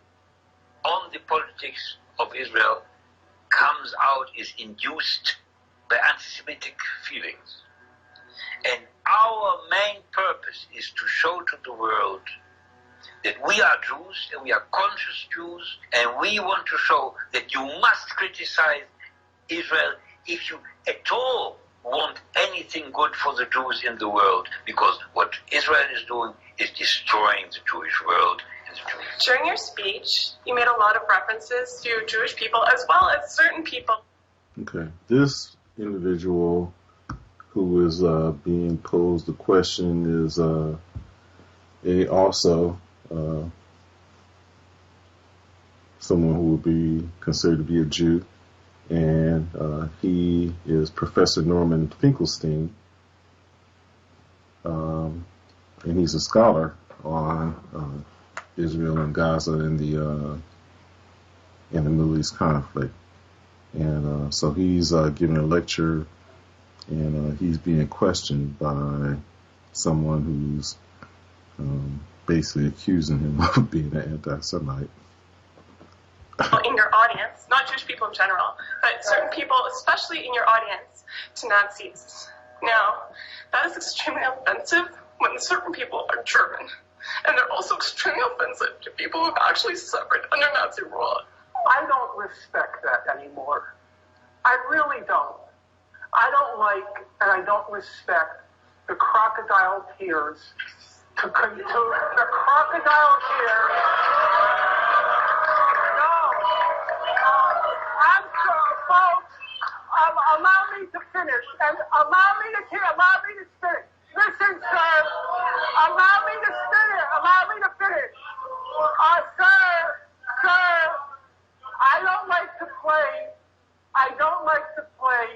on the politics of Israel comes out, is induced by anti-Semitic feelings. And our main purpose is to show to the world that we are Jews, and we are conscious Jews, and we want to show that you must criticize Israel if you at all want anything good for the Jews in the world, because what Israel is doing is destroying the Jewish world. During your speech, you made a lot of references to Jewish people as well as certain people. Okay. This individual who is being posed the question is also someone who would be considered to be a Jew, and he is Professor Norman Finkelstein, and he's a scholar on Israel and Gaza and the Middle East conflict. And so he's giving a lecture, and he's being questioned by someone who's basically accusing him of being an anti-Semite. In your audience, not Jewish people in general, but certain people, especially in your audience, to Nazis. Now, that is extremely offensive when certain people are German. And they're also extremely offensive to people who've actually suffered under Nazi rule. I don't respect that anymore. I really don't. I don't like and I don't respect the crocodile tears the crocodile tears. No. I'm sorry, folks. Allow me to finish and allow me to finish. Listen, sir. Allow me to finish. Sir, I don't like to play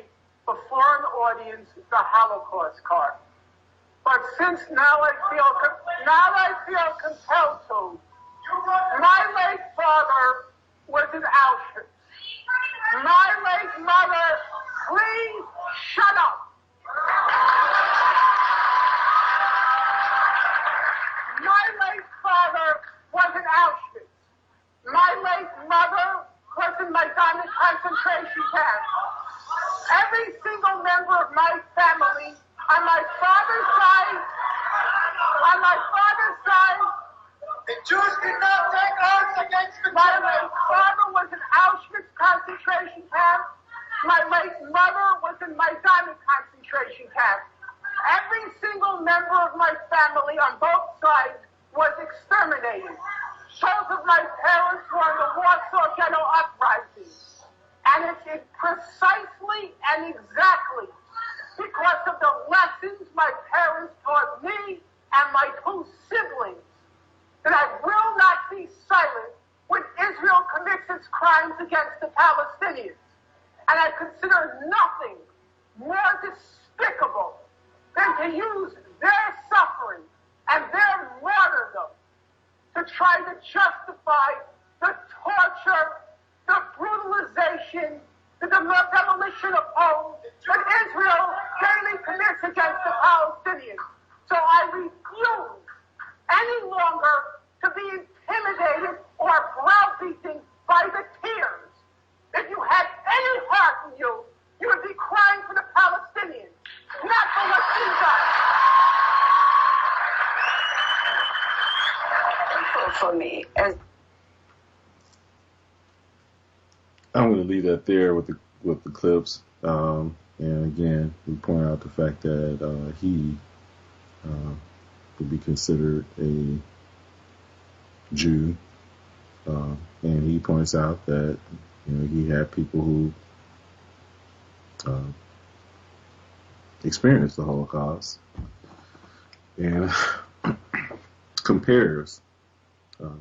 the foreign audience the Holocaust card. But since now I feel compelled to. My late father was in Auschwitz. My late mother, please shut up. My late father was in Auschwitz. My late mother was in my concentration camp. Every single member of my family on my father's side, the Jews did not take arms against the Germans. My late father was in Auschwitz concentration camp. My late mother was in my concentration camp. Every single member of my family on both sides was exterminated. Both of my parents were in the Warsaw Ghetto Uprising. And it's precisely and exactly because of the lessons my parents taught me and my two siblings that I will not be silent when Israel commits its crimes against the Palestinians. And I consider nothing more despicable than to use their suffering and their martyrdom to try to justify the torture, the brutalization, the demolition of homes that Israel daily commits against the Palestinians. So I refuse any longer to be intimidated or browbeaten by the tears. If you had any heart in you, you would be crying for the Palestinians, not for what you done. For me, I'm going to leave that there with the clips. And again, we point out the fact that he would be considered a Jew, and he points out that he had people who experienced the Holocaust, and compares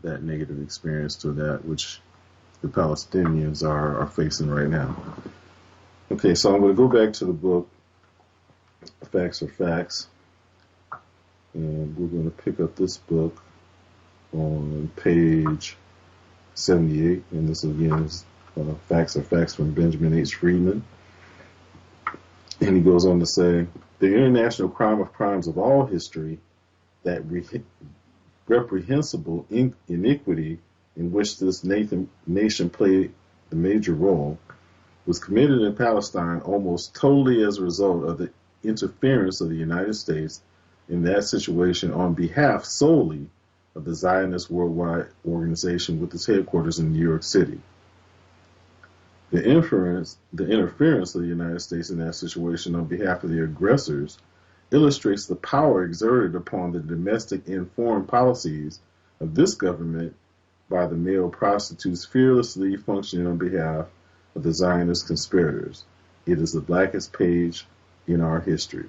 that negative experience to that which the Palestinians are facing right now. Okay, so I'm going to go back to the book, Facts Are Facts, and we're going to pick up this book on page 78, and this again is Facts Are Facts from Benjamin H. Friedman. And he goes on to say, the international crime of crimes of all history, that reprehensible iniquity in which this nation played the major role, was committed in Palestine almost totally as a result of the interference of the United States in that situation on behalf solely of the Zionist Worldwide Organization with its headquarters in New York City. The interference of the United States in that situation on behalf of the aggressors illustrates the power exerted upon the domestic and foreign policies of this government by the male prostitutes fearlessly functioning on behalf of the Zionist conspirators. It is the blackest page in our history.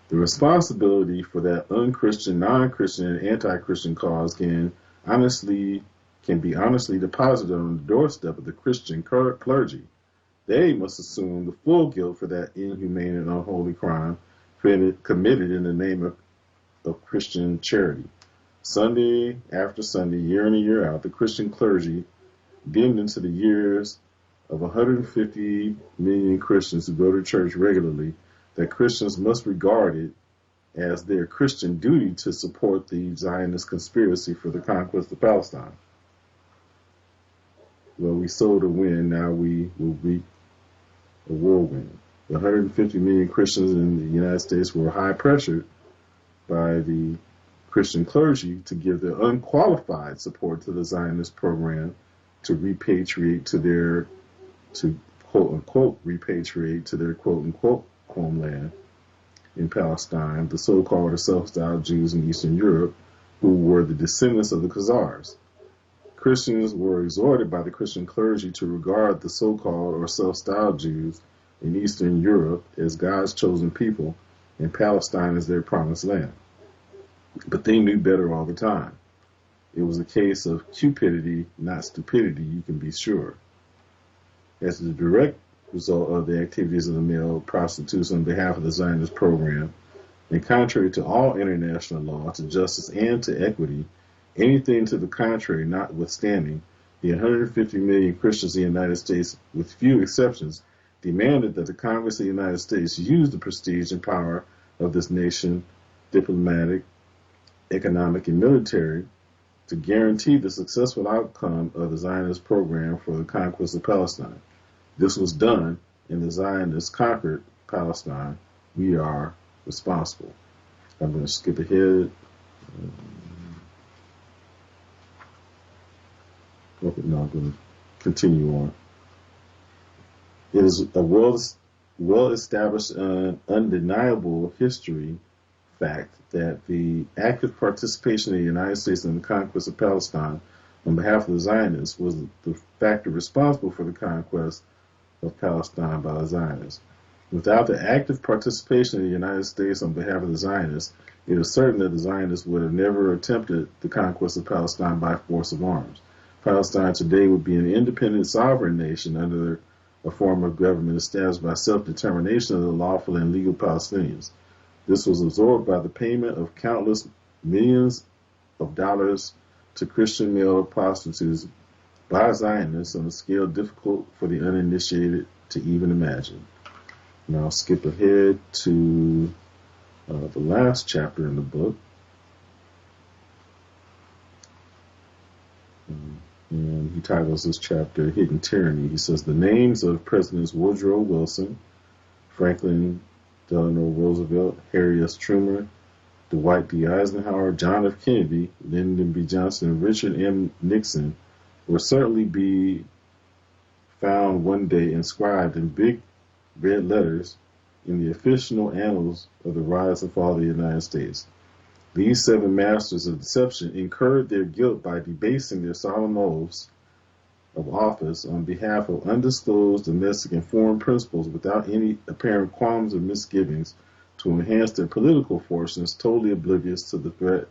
The responsibility for that unchristian, non-Christian, and anti-Christian cause can be honestly deposited on the doorstep of the Christian clergy. They must assume the full guilt for that inhumane and unholy crime committed in the name of Christian charity. Sunday after Sunday, year in and year out, the Christian clergy, dimmed into the years of 150 million Christians who go to church regularly, that Christians must regard it as their Christian duty to support the Zionist conspiracy for the conquest of Palestine. Well, we sowed a wind, now we will reap a whirlwind. The 150 million Christians in the United States were high pressured by the Christian clergy to give their unqualified support to the Zionist program to repatriate to quote unquote repatriate to their quote unquote homeland in Palestine, the so-called or self-styled Jews in Eastern Europe, who were the descendants of the Khazars. Christians were exhorted by the Christian clergy to regard the so-called or self-styled Jews in Eastern Europe as God's chosen people and Palestine as their promised land. But they knew better all the time. It was a case of cupidity, not stupidity, you can be sure. As a direct result of the activities of the male prostitutes on behalf of the Zionist program, and contrary to all international law, to justice, and to equity, anything to the contrary notwithstanding, the 150 million Christians in the United States, with few exceptions, demanded that the Congress of the United States use the prestige and power of this nation, diplomatic, economic, and military, to guarantee the successful outcome of the Zionist program for the conquest of Palestine. This was done, and the Zionists conquered Palestine. We are responsible. I'm going to skip ahead. Okay, no, I'm going to continue on. It is a well-established and undeniable history fact that the active participation of the United States in the conquest of Palestine on behalf of the Zionists was the factor responsible for the conquest of Palestine by the Zionists. Without the active participation of the United States on behalf of the Zionists, it is certain that the Zionists would have never attempted the conquest of Palestine by force of arms. Palestine today would be an independent sovereign nation under a form of government established by self-determination of the lawful and legal Palestinians. This was absorbed by the payment of countless millions of dollars to Christian male prostitutes by Zionists on a scale difficult for the uninitiated to even imagine. Now I'll skip ahead to the last chapter in the book. And he titles this chapter Hidden Tyranny. He says the names of Presidents Woodrow Wilson, Franklin Delano Roosevelt, Harry S. Truman, Dwight D. Eisenhower, John F. Kennedy, Lyndon B. Johnson, and Richard M. Nixon will certainly be found one day inscribed in big red letters in the official annals of the rise and fall of the United States. These 7 masters of deception incurred their guilt by debasing their solemn oaths of office on behalf of undisclosed domestic and foreign principles without any apparent qualms or misgivings to enhance their political fortunes, totally oblivious to the threat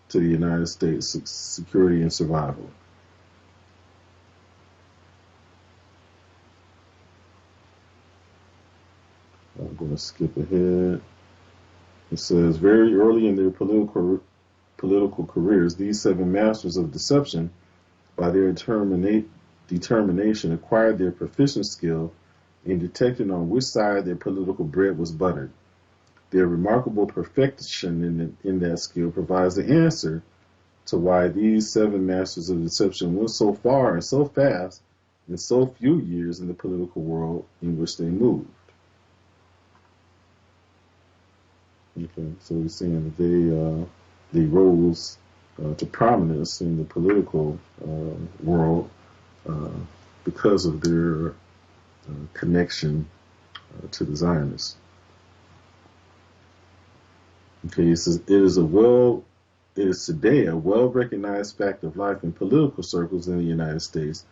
to the United States' security and survival. I'm going to skip ahead. It says, very early in their political careers, these 7 masters of deception, by their determination, acquired their proficient skill in detecting on which side their political bread was buttered. Their remarkable perfection in that skill provides the answer to why these 7 masters of deception went so far and so fast in so few years in the political world in which they moved. Okay, so we're seeing that they rose to prominence in the political world because of their connection to the Zionists. Okay, it says it is today a well-recognized fact of life in political circles in the United States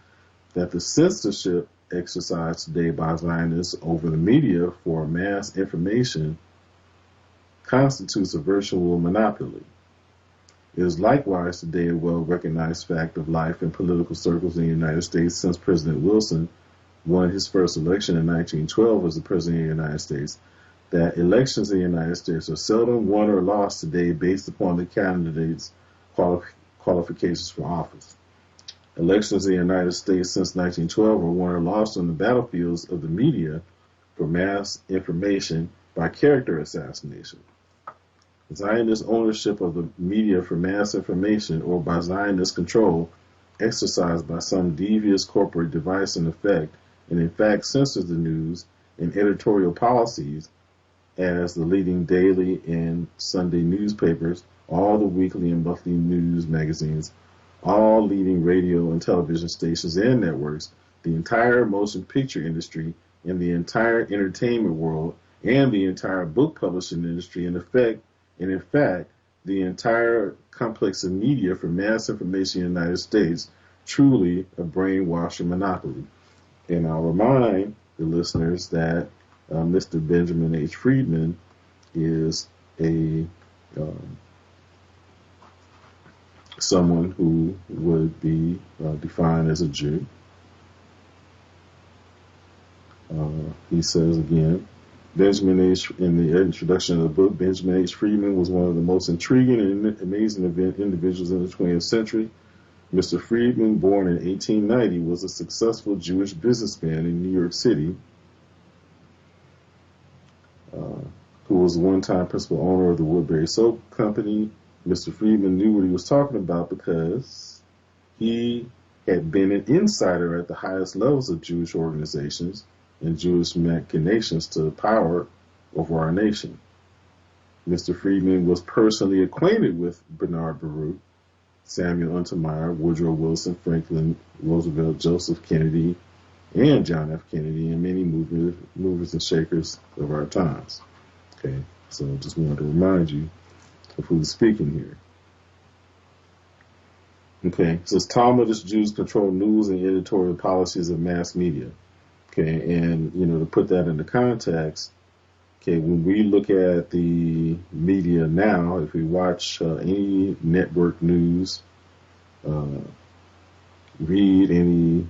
that the censorship exercised today by Zionists over the media for mass information constitutes a virtual monopoly. It is likewise today a well-recognized fact of life in political circles in the United States since President Wilson won his first election in 1912 as the President of the United States, that elections in the United States are seldom won or lost today based upon the candidate's qualifications for office. Elections in the United States since 1912 were won or lost on the battlefields of the media for mass information by character assassination. Zionist ownership of the media for mass information, or by Zionist control exercised by some devious corporate device and effect, and in fact censors the news and editorial policies as the leading daily and Sunday newspapers, all the weekly and monthly news magazines, all leading radio and television stations and networks, the entire motion picture industry, and the entire entertainment world, and the entire book publishing industry, in fact, the entire complex of media for mass information in the United States, truly a brainwashing monopoly. And I'll remind the listeners that Mr. Benjamin H. Friedman is someone who would be defined as a Jew. He says again, Benjamin H. in the introduction of the book, Benjamin H. Friedman was one of the most intriguing and amazing individuals in the 20th century. Mr. Friedman, born in 1890, was a successful Jewish businessman in New York City, who was a one-time principal owner of the Woodbury Soap Company. Mr. Friedman knew what he was talking about because he had been an insider at the highest levels of Jewish organizations and Jewish machinations to power over our nation. Mr. Friedman was personally acquainted with Bernard Baruch, Samuel Untermeyer, Woodrow Wilson, Franklin Roosevelt, Joseph Kennedy, and John F. Kennedy, and many movers and shakers of our times. Okay, so just wanted to remind you of who's speaking here. Okay, it says Talmudic Jews control news and editorial policies of mass media. Okay, and to put that into context, okay, when we look at the media now, if we watch any network news, read any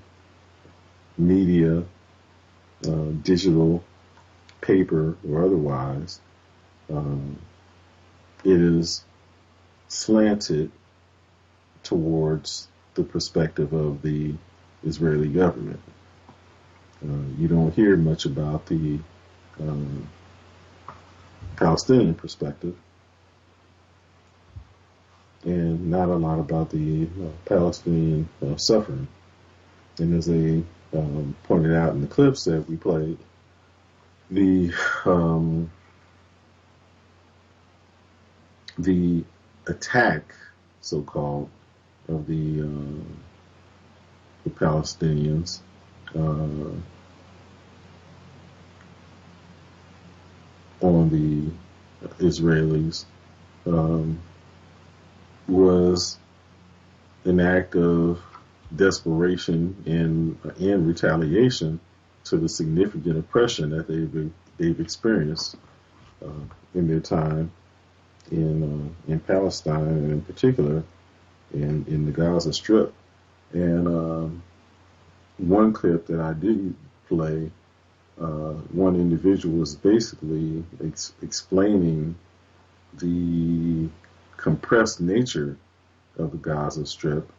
media, digital, paper, or otherwise, it is slanted towards the perspective of the Israeli government. You don't hear much about the Palestinian perspective, and not a lot about the Palestinian suffering. And as they pointed out in the clips that we played, the attack, so-called, of the Palestinians on the Israelis was an act of desperation and retaliation to the significant oppression that they've experienced in their time in Palestine, and in particular in the Gaza Strip. And one clip that I didn't play, one individual was basically explaining the compressed nature of the Gaza Strip,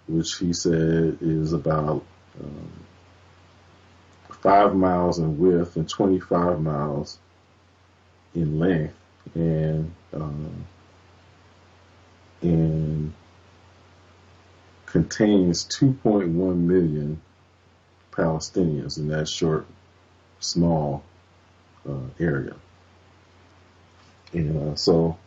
which he said is about 5 miles in width and 25 miles in length, and contains 2.1 million Palestinians in that short, small area. And so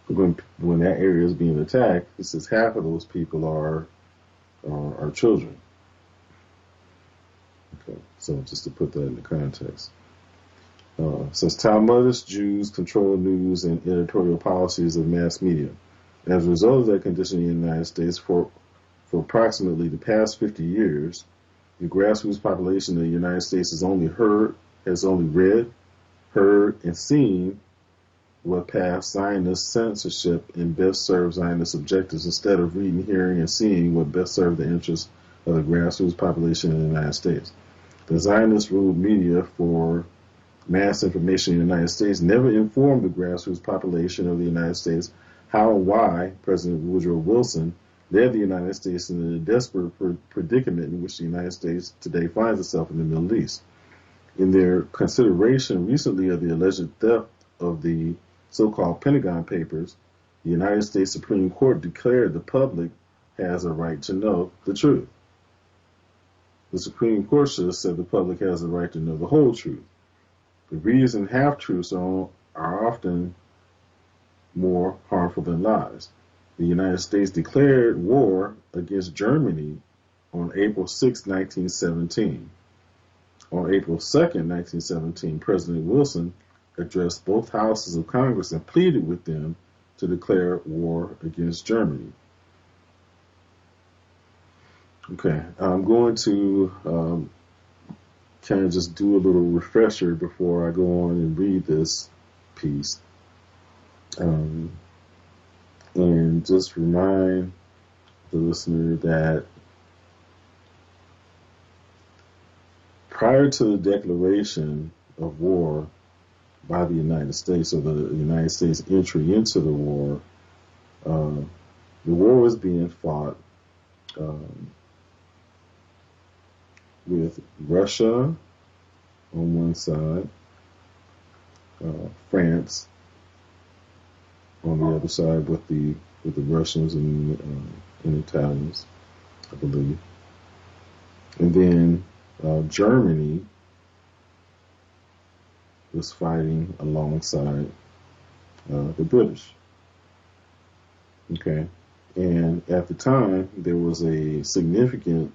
when that area is being attacked, it says half of those people are children. Okay, so just to put that into context. Says Talmudic Jews control news and editorial policies of mass media. As a result of that condition in the United States, for approximately the past 50 years, The grassroots population of the United States has only read, heard, and seen what passed Zionist censorship and best serves Zionist objectives instead of reading, hearing, and seeing what best served the interests of the grassroots population in the United States. The Zionist-ruled media for mass information in the United States never informed the grassroots population of the United States how and why President Woodrow Wilson led the United States into the desperate predicament in which the United States today finds itself in the Middle East. In their consideration recently of the alleged theft of the so-called Pentagon Papers, the United States Supreme Court declared the public has a right to know the truth. The Supreme Court should have said the public has a right to know the whole truth. The reason half-truths are often more harmful than lies. The United States declared war against Germany on April 6, 1917. On April 2, 1917, President Wilson addressed both houses of Congress and pleaded with them to declare war against Germany. Okay, I'm going to kind of just do a little refresher before I go on and read this piece. And just remind the listener that prior to the declaration of war by the United States, or the United States entry into the war was being fought with Russia on one side, France on the other side, with the Russians and Italians, I believe, and then Germany was fighting alongside the British. Okay, and at the time there was a significant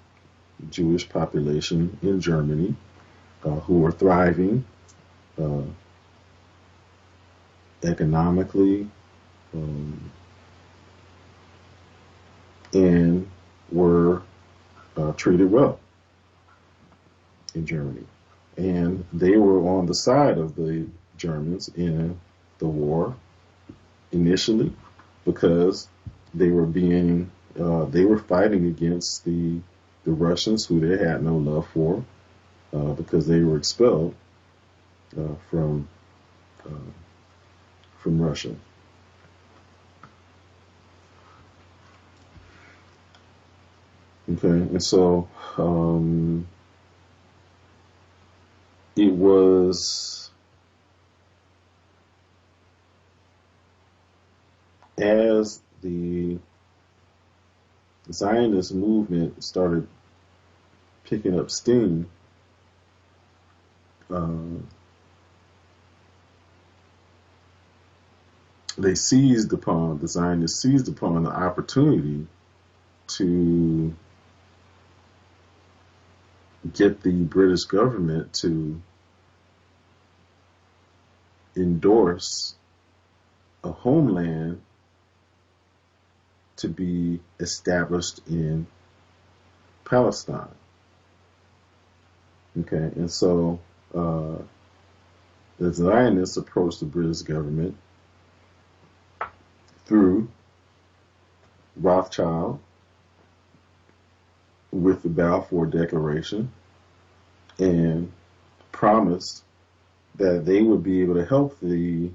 Jewish population in Germany who were thriving economically and were treated well in Germany. And they were on the side of the Germans in the war initially because they were fighting against the Russians, who they had no love for, because they were expelled from Russia. Okay, and so it was as the Zionist movement started picking up steam, the Zionists seized upon the opportunity to get the British government to endorse a homeland to be established in Palestine. Okay, and so the Zionists approached the British government through Rothschild with the Balfour Declaration and promised that they would be able to help the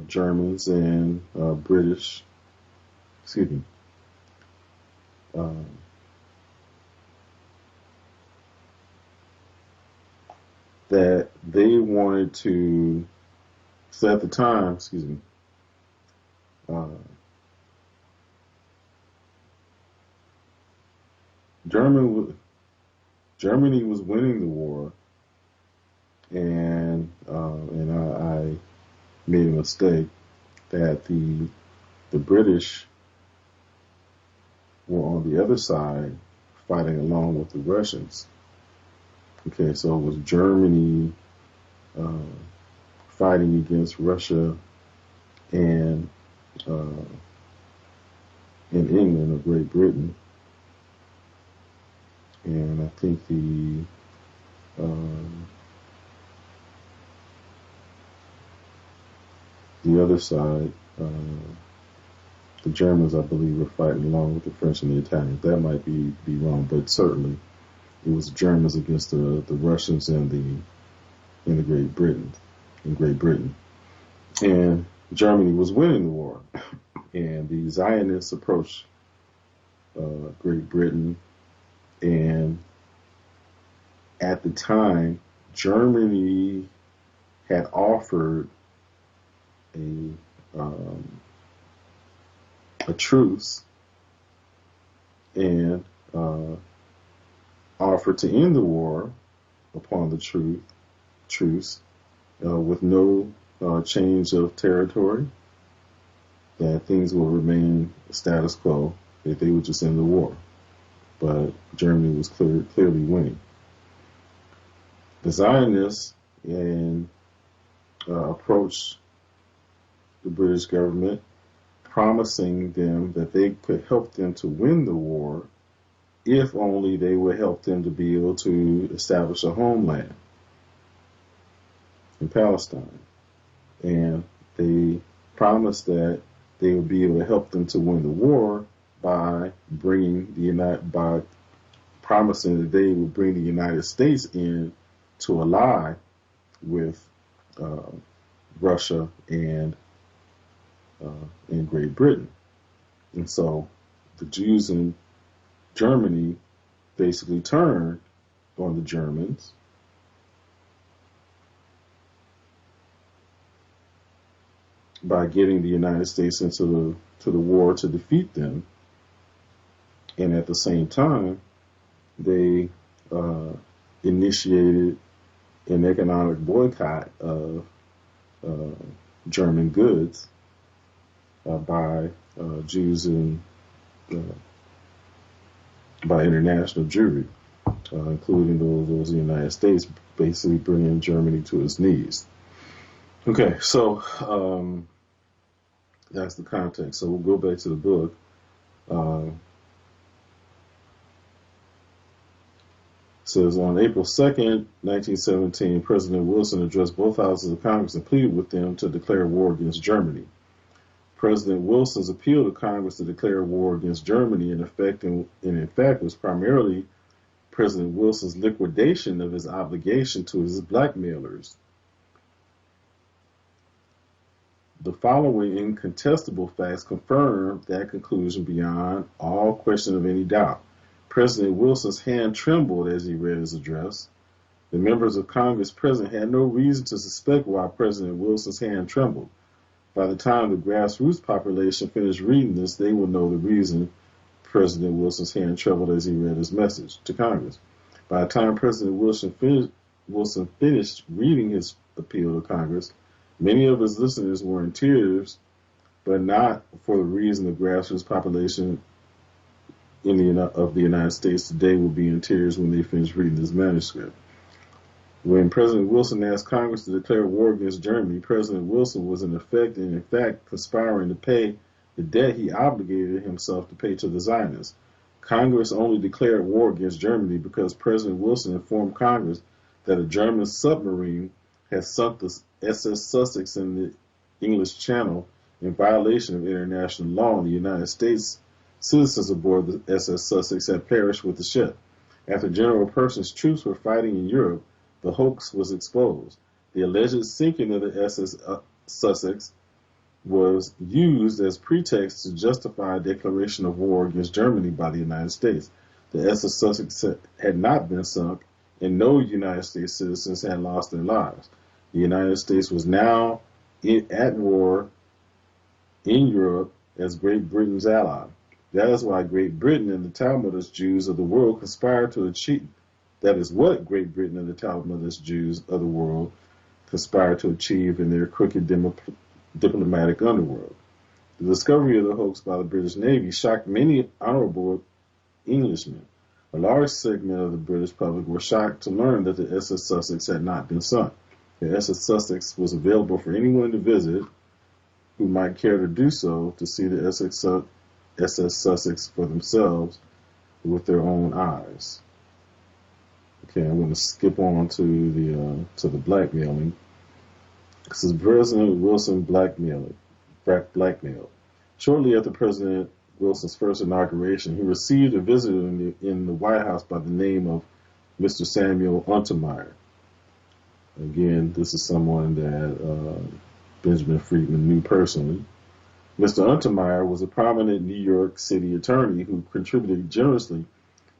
Germans and British, that they wanted to, so at the time, Germany was winning the war, and I made a mistake that the British were on the other side fighting along with the Russians. Okay, so it was Germany fighting against Russia and England or Great Britain And I think the other side, the Germans, I believe, were fighting along with the French and the Italians. That might be wrong, but certainly it was the Germans against the Russians and the Great Britain, and Germany was winning the war. And the Zionists approached Great Britain, and at the time, Germany had offered a truce and offered to end the war upon the truce with no change of territory, that things will remain status quo, that they would just end the war. But Germany was clearly winning. The Zionists approached the British government, promising them that they could help them to win the war if only they would help them to be able to establish a homeland in Palestine. And they promised that they would be able to help them to win the war by promising that they would bring the United States in to ally with Russia and Great Britain. And so the Jews in Germany basically turned on the Germans by getting the United States into the war to defeat them. And at the same time, they initiated an economic boycott of German goods by Jews and by international Jewry, including those in the United States, basically bringing Germany to its knees. Okay, so that's the context. So we'll go back to the book. Says on April 2nd, 1917, President Wilson addressed both houses of Congress and pleaded with them to declare war against Germany. President Wilson's appeal to Congress to declare war against Germany, in fact, was primarily President Wilson's liquidation of his obligation to his blackmailers. The following incontestable facts confirm that conclusion beyond all question of any doubt. President Wilson's hand trembled as he read his address. The members of Congress present had no reason to suspect why President Wilson's hand trembled. By the time the grassroots population finished reading this, they will know the reason President Wilson's hand trembled as he read his message to Congress. By the time President Wilson finished reading his appeal to Congress, many of his listeners were in tears, but not for the reason the grassroots population of the United States today will be in tears when they finish reading this manuscript. When President Wilson asked Congress to declare war against Germany, President Wilson was in fact conspiring to pay the debt he obligated himself to pay to the Zionists. Congress only declared war against Germany because President Wilson informed Congress that a German submarine had sunk the SS Sussex in the English Channel in violation of international law, and the United States citizens aboard the SS Sussex had perished with the ship. After General Pershing's troops were fighting in Europe, the hoax was exposed. The alleged sinking of the SS Sussex was used as pretext to justify a declaration of war against Germany by the United States. The SS Sussex had not been sunk, and no United States citizens had lost their lives. The United States was now at war in Europe as Great Britain's ally. That is why Great Britain and the Talmudist Jews of the world conspired to achieve. That is what Great Britain and the Talmudist Jews of the world conspired to achieve in their crooked diplomatic underworld. The discovery of the hoax by the British Navy shocked many honorable Englishmen. A large segment of the British public were shocked to learn that the SS Sussex had not been sunk. The SS Sussex was available for anyone to visit who might care to do so, to see the SS Sussex for themselves with their own eyes. Okay, I'm going to skip on to the blackmailing. This is President Wilson blackmailed. Shortly after President Wilson's first inauguration, he received a visitor in the White House by the name of Mr. Samuel Untermeyer. Again, this is someone that Benjamin Friedman knew personally. Mr. Untermeyer was a prominent New York City attorney who contributed generously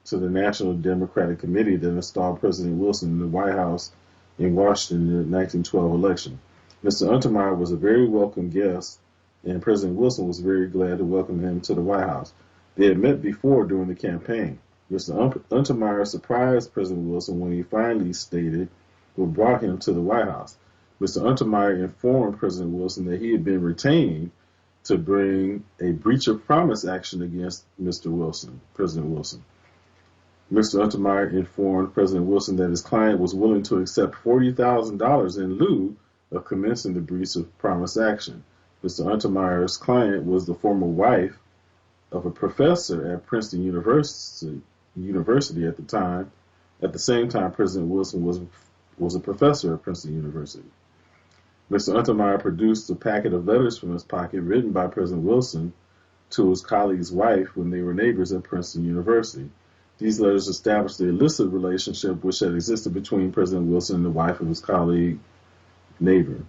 to the National Democratic Committee that installed President Wilson in the White House in Washington in the 1912 election. Mr. Untermeyer was a very welcome guest, and President Wilson was very glad to welcome him to the White House. They had met before during the campaign. Mr. Untermeyer surprised President Wilson when he finally stated what brought him to the White House. Mr. Untermeyer informed President Wilson that he had been retained to bring a breach of promise action against President Wilson. Mr. Untermeyer informed President Wilson that his client was willing to accept $40,000 in lieu of commencing the breach of promise action. Mr. Untermeyer's client was the former wife of a professor at Princeton University at the time. At the same time, President Wilson was a professor at Princeton University. Mr. Untermeyer produced a packet of letters from his pocket written by President Wilson to his colleague's wife when they were neighbors at Princeton University. These letters established the illicit relationship which had existed between President Wilson and the wife of his colleague neighbor.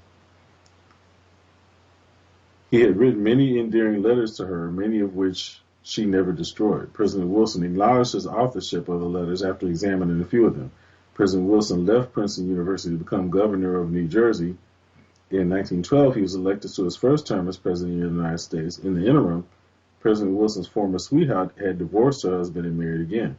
He had written many endearing letters to her, many of which she never destroyed. President Wilson acknowledged his authorship of the letters after examining a few of them. President Wilson left Princeton University to become governor of New Jersey. In 1912, he was elected to his first term as President of the United States. In the interim, President Wilson's former sweetheart had divorced her husband and married again.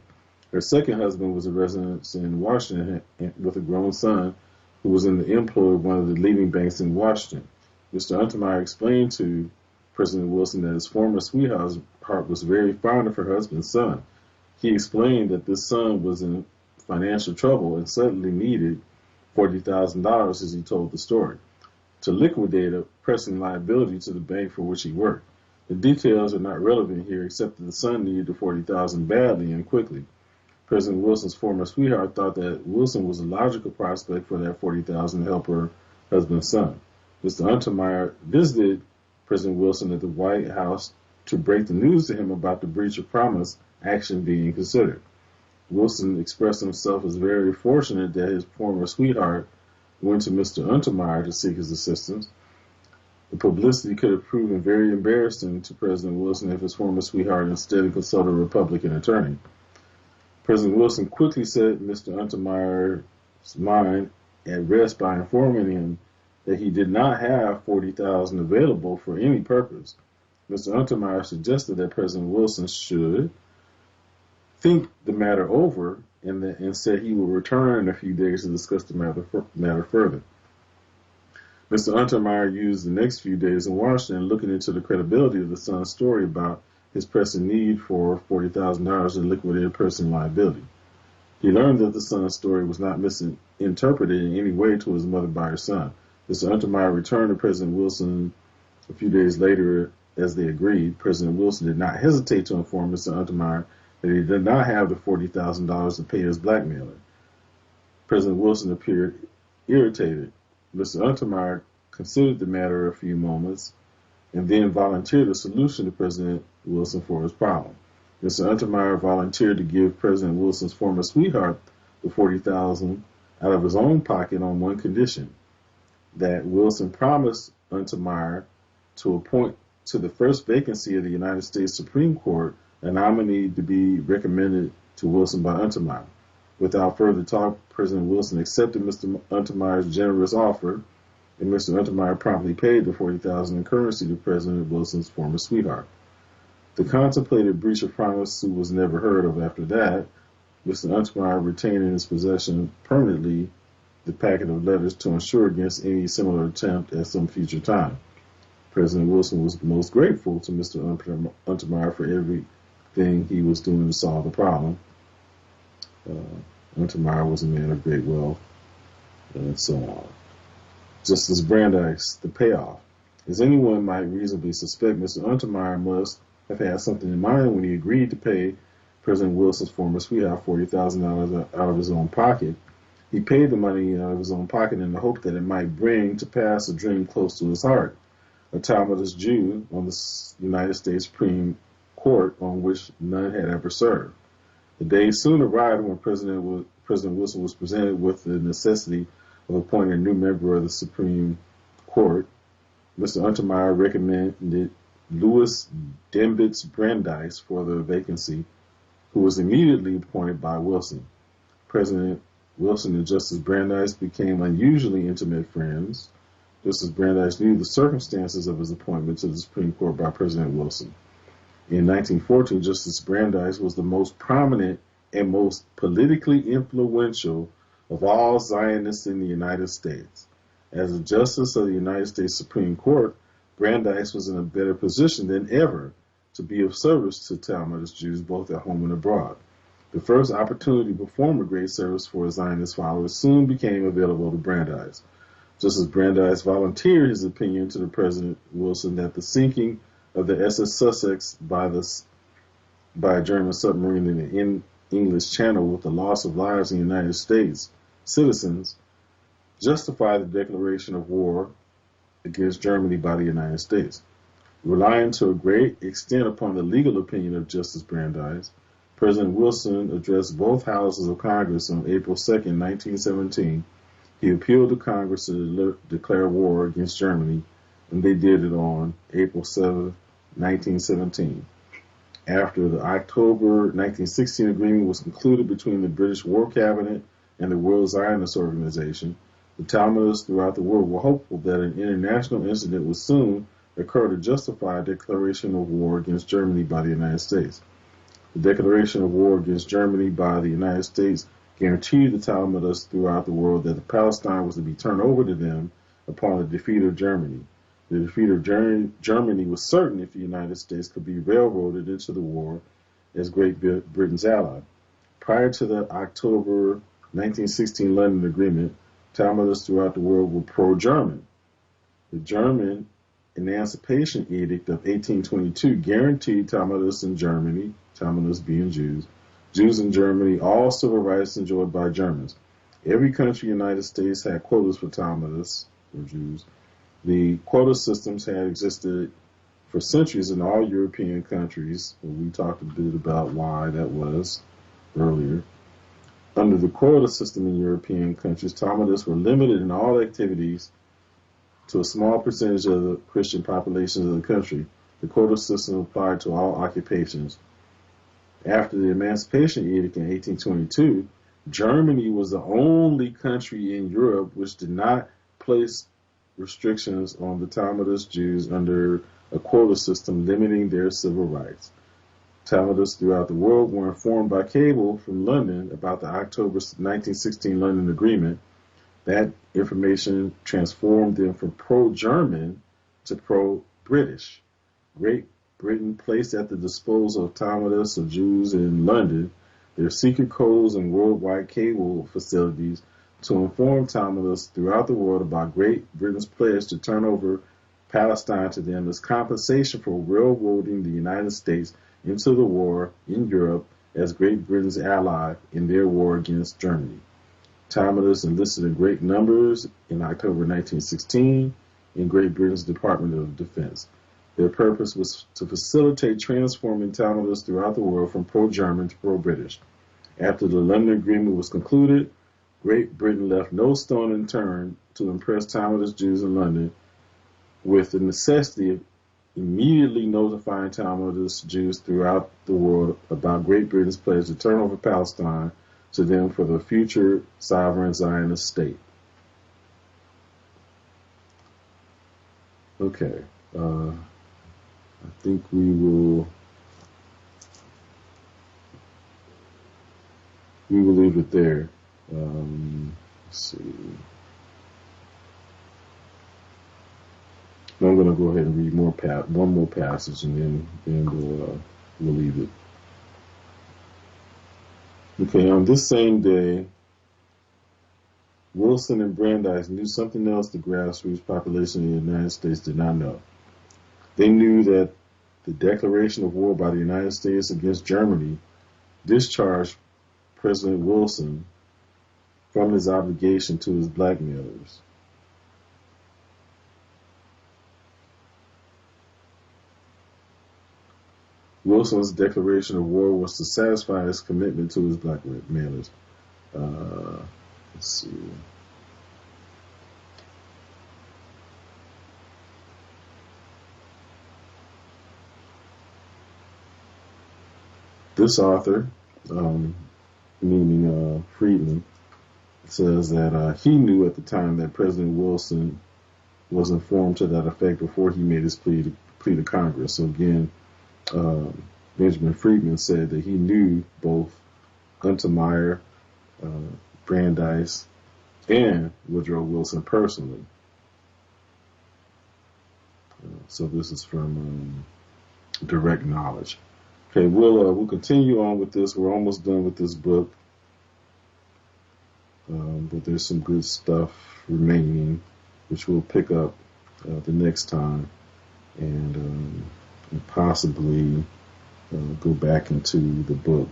Her second husband was a resident in Washington with a grown son who was in the employ of one of the leading banks in Washington. Mr. Untermeyer explained to President Wilson that his former sweetheart was very fond of her husband's son. He explained that this son was in financial trouble and suddenly needed $40,000 as he told the story, to liquidate a pressing liability to the bank for which he worked. The details are not relevant here except that the son needed the $40,000 badly and quickly. President Wilson's former sweetheart thought that Wilson was a logical prospect for that $40,000 to help her husband's son. Mr. Untermeyer visited President Wilson at the White House to break the news to him about the breach of promise action being considered. Wilson expressed himself as very fortunate that his former sweetheart went to Mr. Untermeyer to seek his assistance. The publicity could have proven very embarrassing to President Wilson if his former sweetheart instead consulted a Republican attorney. President Wilson quickly set Mr. Untermeyer's mind at rest by informing him that he did not have $40,000 available for any purpose. Mr. Untermeyer suggested that President Wilson should think the matter over and said he would return in a few days to discuss the matter further. Mr. Untermeyer used the next few days in Washington looking into the credibility of the son's story about his pressing need for $40,000 to liquidate a personal liability. He learned that the son's story was not misinterpreted in any way to his mother by her son. Mr. Untermeyer returned to President Wilson a few days later as they agreed. President Wilson did not hesitate to inform Mr. Untermeyer that he did not have the $40,000 to pay his blackmailer. President Wilson appeared irritated. Mr. Untermeyer considered the matter a few moments and then volunteered a solution to President Wilson for his problem. Mr. Untermeyer volunteered to give President Wilson's former sweetheart the $40,000 out of his own pocket on one condition, that Wilson promised Untermeyer to appoint to the first vacancy of the United States Supreme Court a nominee to be recommended to Wilson by Untermeyer. Without further talk, President Wilson accepted Mr. Untermeyer's generous offer, and Mr. Untermeyer promptly paid the $40,000 in currency to President Wilson's former sweetheart. The contemplated breach of promise suit was never heard of after that. Mr. Untermeyer retained in his possession permanently the packet of letters to ensure against any similar attempt at some future time. President Wilson was most grateful to Mr. Untermeyer for everything he was doing to solve the problem. Untermeyer was a man of great wealth, and so on. Justice Brandeis, the payoff. As anyone might reasonably suspect, Mr. Untermeyer must have had something in mind when he agreed to pay President Wilson's former sweetheart $40,000 out of his own pocket. He paid the money out of his own pocket in the hope that it might bring to pass a dream close to his heart, a Talmudist Jew on the United States Supreme Court on which none had ever served. The day soon arrived when President Wilson was presented with the necessity of appointing a new member of the Supreme Court. Mr. Untermeyer recommended Louis Dembitz Brandeis for the vacancy, who was immediately appointed by Wilson. President Wilson and Justice Brandeis became unusually intimate friends. Justice Brandeis knew the circumstances of his appointment to the Supreme Court by President Wilson. In 1914, Justice Brandeis was the most prominent and most politically influential of all Zionists in the United States. As a justice of the United States Supreme Court, Brandeis was in a better position than ever to be of service to Talmudist Jews both at home and abroad. The first opportunity to perform a great service for Zionist followers soon became available to Brandeis. Justice Brandeis volunteered his opinion to the President Wilson that the sinking of the SS Sussex by a German submarine in the English Channel with the loss of lives in the United States citizens justified the declaration of war against Germany by the United States. Relying to a great extent upon the legal opinion of Justice Brandeis, President Wilson addressed both houses of Congress on April 2, 1917. He appealed to Congress to declare war against Germany, and they did it on April 7, 1917. After the October 1916 agreement was concluded between the British War Cabinet and the World Zionist Organization, the Talmudists throughout the world were hopeful that an international incident would soon occur to justify a declaration of war against Germany by the United States. The declaration of war against Germany by the United States guaranteed the Talmudists throughout the world that Palestine was to be turned over to them upon the defeat of Germany. The defeat of Germany was certain if the United States could be railroaded into the war as Great Britain's ally. Prior to the October 1916 London Agreement, Talmudists throughout the world were pro-German. The German Emancipation Edict of 1822 guaranteed Talmudists in Germany, Talmudists being Jews in Germany, all civil rights enjoyed by Germans. Every country in the United States had quotas for Talmudists, or Jews. The quota systems had existed for centuries in all European countries. We talked a bit about why that was earlier. Under the quota system in European countries, Talmudists were limited in all activities to a small percentage of the Christian population of the country. The quota system applied to all occupations. After the Emancipation Edict in 1822, Germany was the only country in Europe which did not place restrictions on the Talmudist Jews under a quota system limiting their civil rights. Talmudists throughout the world were informed by cable from London about the October 1916 London Agreement. That information transformed them from pro-German to pro-British. Great Britain placed at the disposal of Talmudists or Jews in London their secret codes and worldwide cable facilities to inform Talmudists throughout the world about Great Britain's pledge to turn over Palestine to them as compensation for railroading the United States into the war in Europe as Great Britain's ally in their war against Germany. Talmudists enlisted in great numbers in October 1916 in Great Britain's Department of Defense. Their purpose was to facilitate transforming Talmudists throughout the world from pro-German to pro-British. After the London Agreement was concluded, Great Britain left no stone unturned to impress Talmudist Jews in London with the necessity of immediately notifying Talmudist Jews throughout the world about Great Britain's pledge to turn over Palestine to them for the future sovereign Zionist state. Okay, I think we will leave it there. Let's see. I'm going to go ahead and read one more passage, and then we'll leave it. Okay, on this same day, Wilson and Brandeis knew something else the grassroots population in the United States did not know. They knew that the declaration of war by the United States against Germany discharged President Wilson from his obligation to his blackmailers. Wilson's declaration of war was to satisfy his commitment to his blackmailers. Let's see. This author, meaning Friedman, says that he knew at the time that President Wilson was informed to that effect before he made his plea to Congress. So again, Benjamin Friedman said that he knew both Untermeyer, Brandeis, and Woodrow Wilson personally. So this is from direct knowledge. Okay, we'll continue on with this. We're almost done with this book, but there's some good stuff remaining, which we'll pick up the next time, and possibly go back into the book,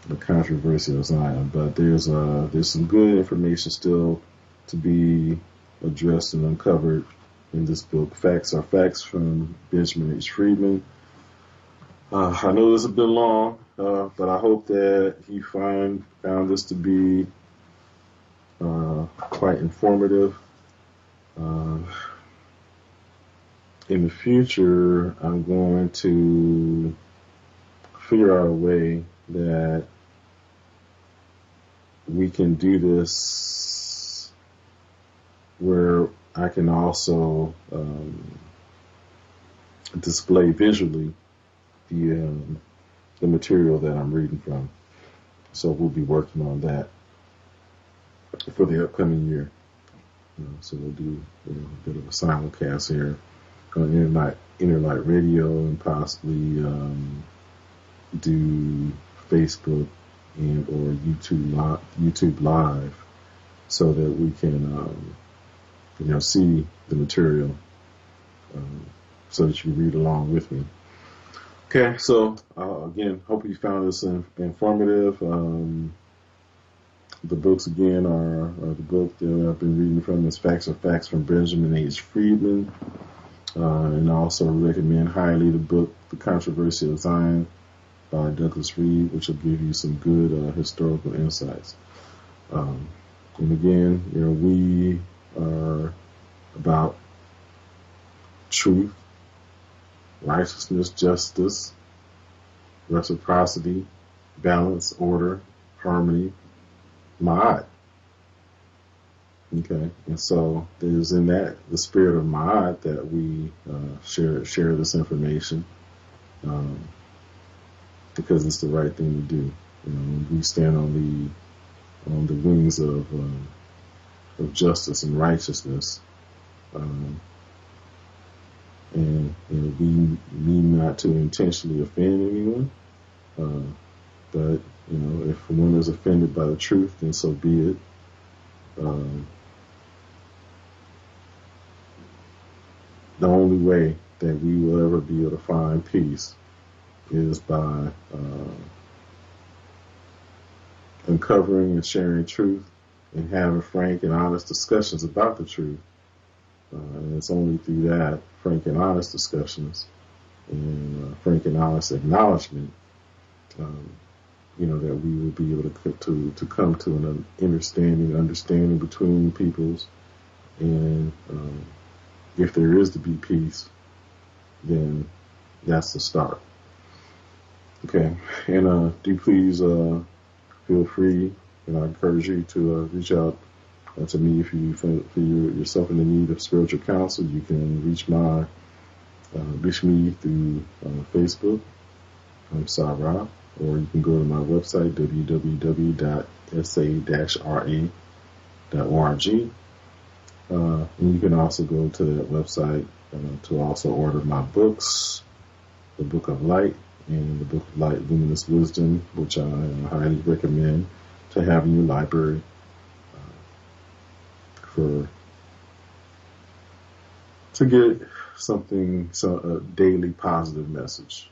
The Controversy of Zion. But there's some good information still to be addressed and uncovered in this book. Facts Are Facts from Benjamin H. Friedman. I know this has been long, but I hope that you found this to be quite informative. In the future, I'm going to figure out a way that we can do this where I can also display visually the material that I'm reading from. So we'll be working on that for the upcoming year. So we'll do a bit of a simulcast here on Interlight Radio, and possibly do Facebook and or YouTube Live, so that we can see the material, so that you can read along with me. Okay, so again, hope you found this informative. The books again are the book that I've been reading from is Facts Are Facts from Benjamin H. Friedman, and I also recommend highly the book The Controversy of Zion by Douglas Reed, which will give you some good historical insights. And again, we are about truth, righteousness, justice, reciprocity, balance, order, harmony, ma'at. Okay, and so there's in that the spirit of ma'at that we share this information, because it's the right thing to do. We stand on the wings of justice and righteousness, and we mean not to intentionally offend anyone, but if one is offended by the truth, then so be it. The only way that we will ever be able to find peace is by uncovering and sharing truth and having frank and honest discussions about the truth. And it's only through that frank and honest discussions and frank and honest acknowledgement, that we will be able to come to an understanding between peoples. And if there is to be peace, then that's the start. Okay, and do please feel free, and I encourage you to reach out to me if you feel yourself in the need of spiritual counsel. You can reach me through Facebook. I'm Sarah, or you can go to my website www.sa-ra.org. And you can also go to that website to also order my books, the Book of Light and the Book of Light, Luminous Wisdom, which I highly recommend to have in your library to get a daily positive message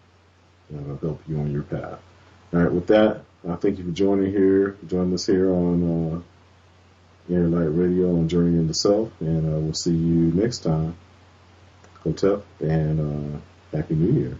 that will help you on your path. All right, with that, thank you for joining us here on Interlight Radio on Journey in the Self, and we'll see you next time. Hotep, and Happy New Year.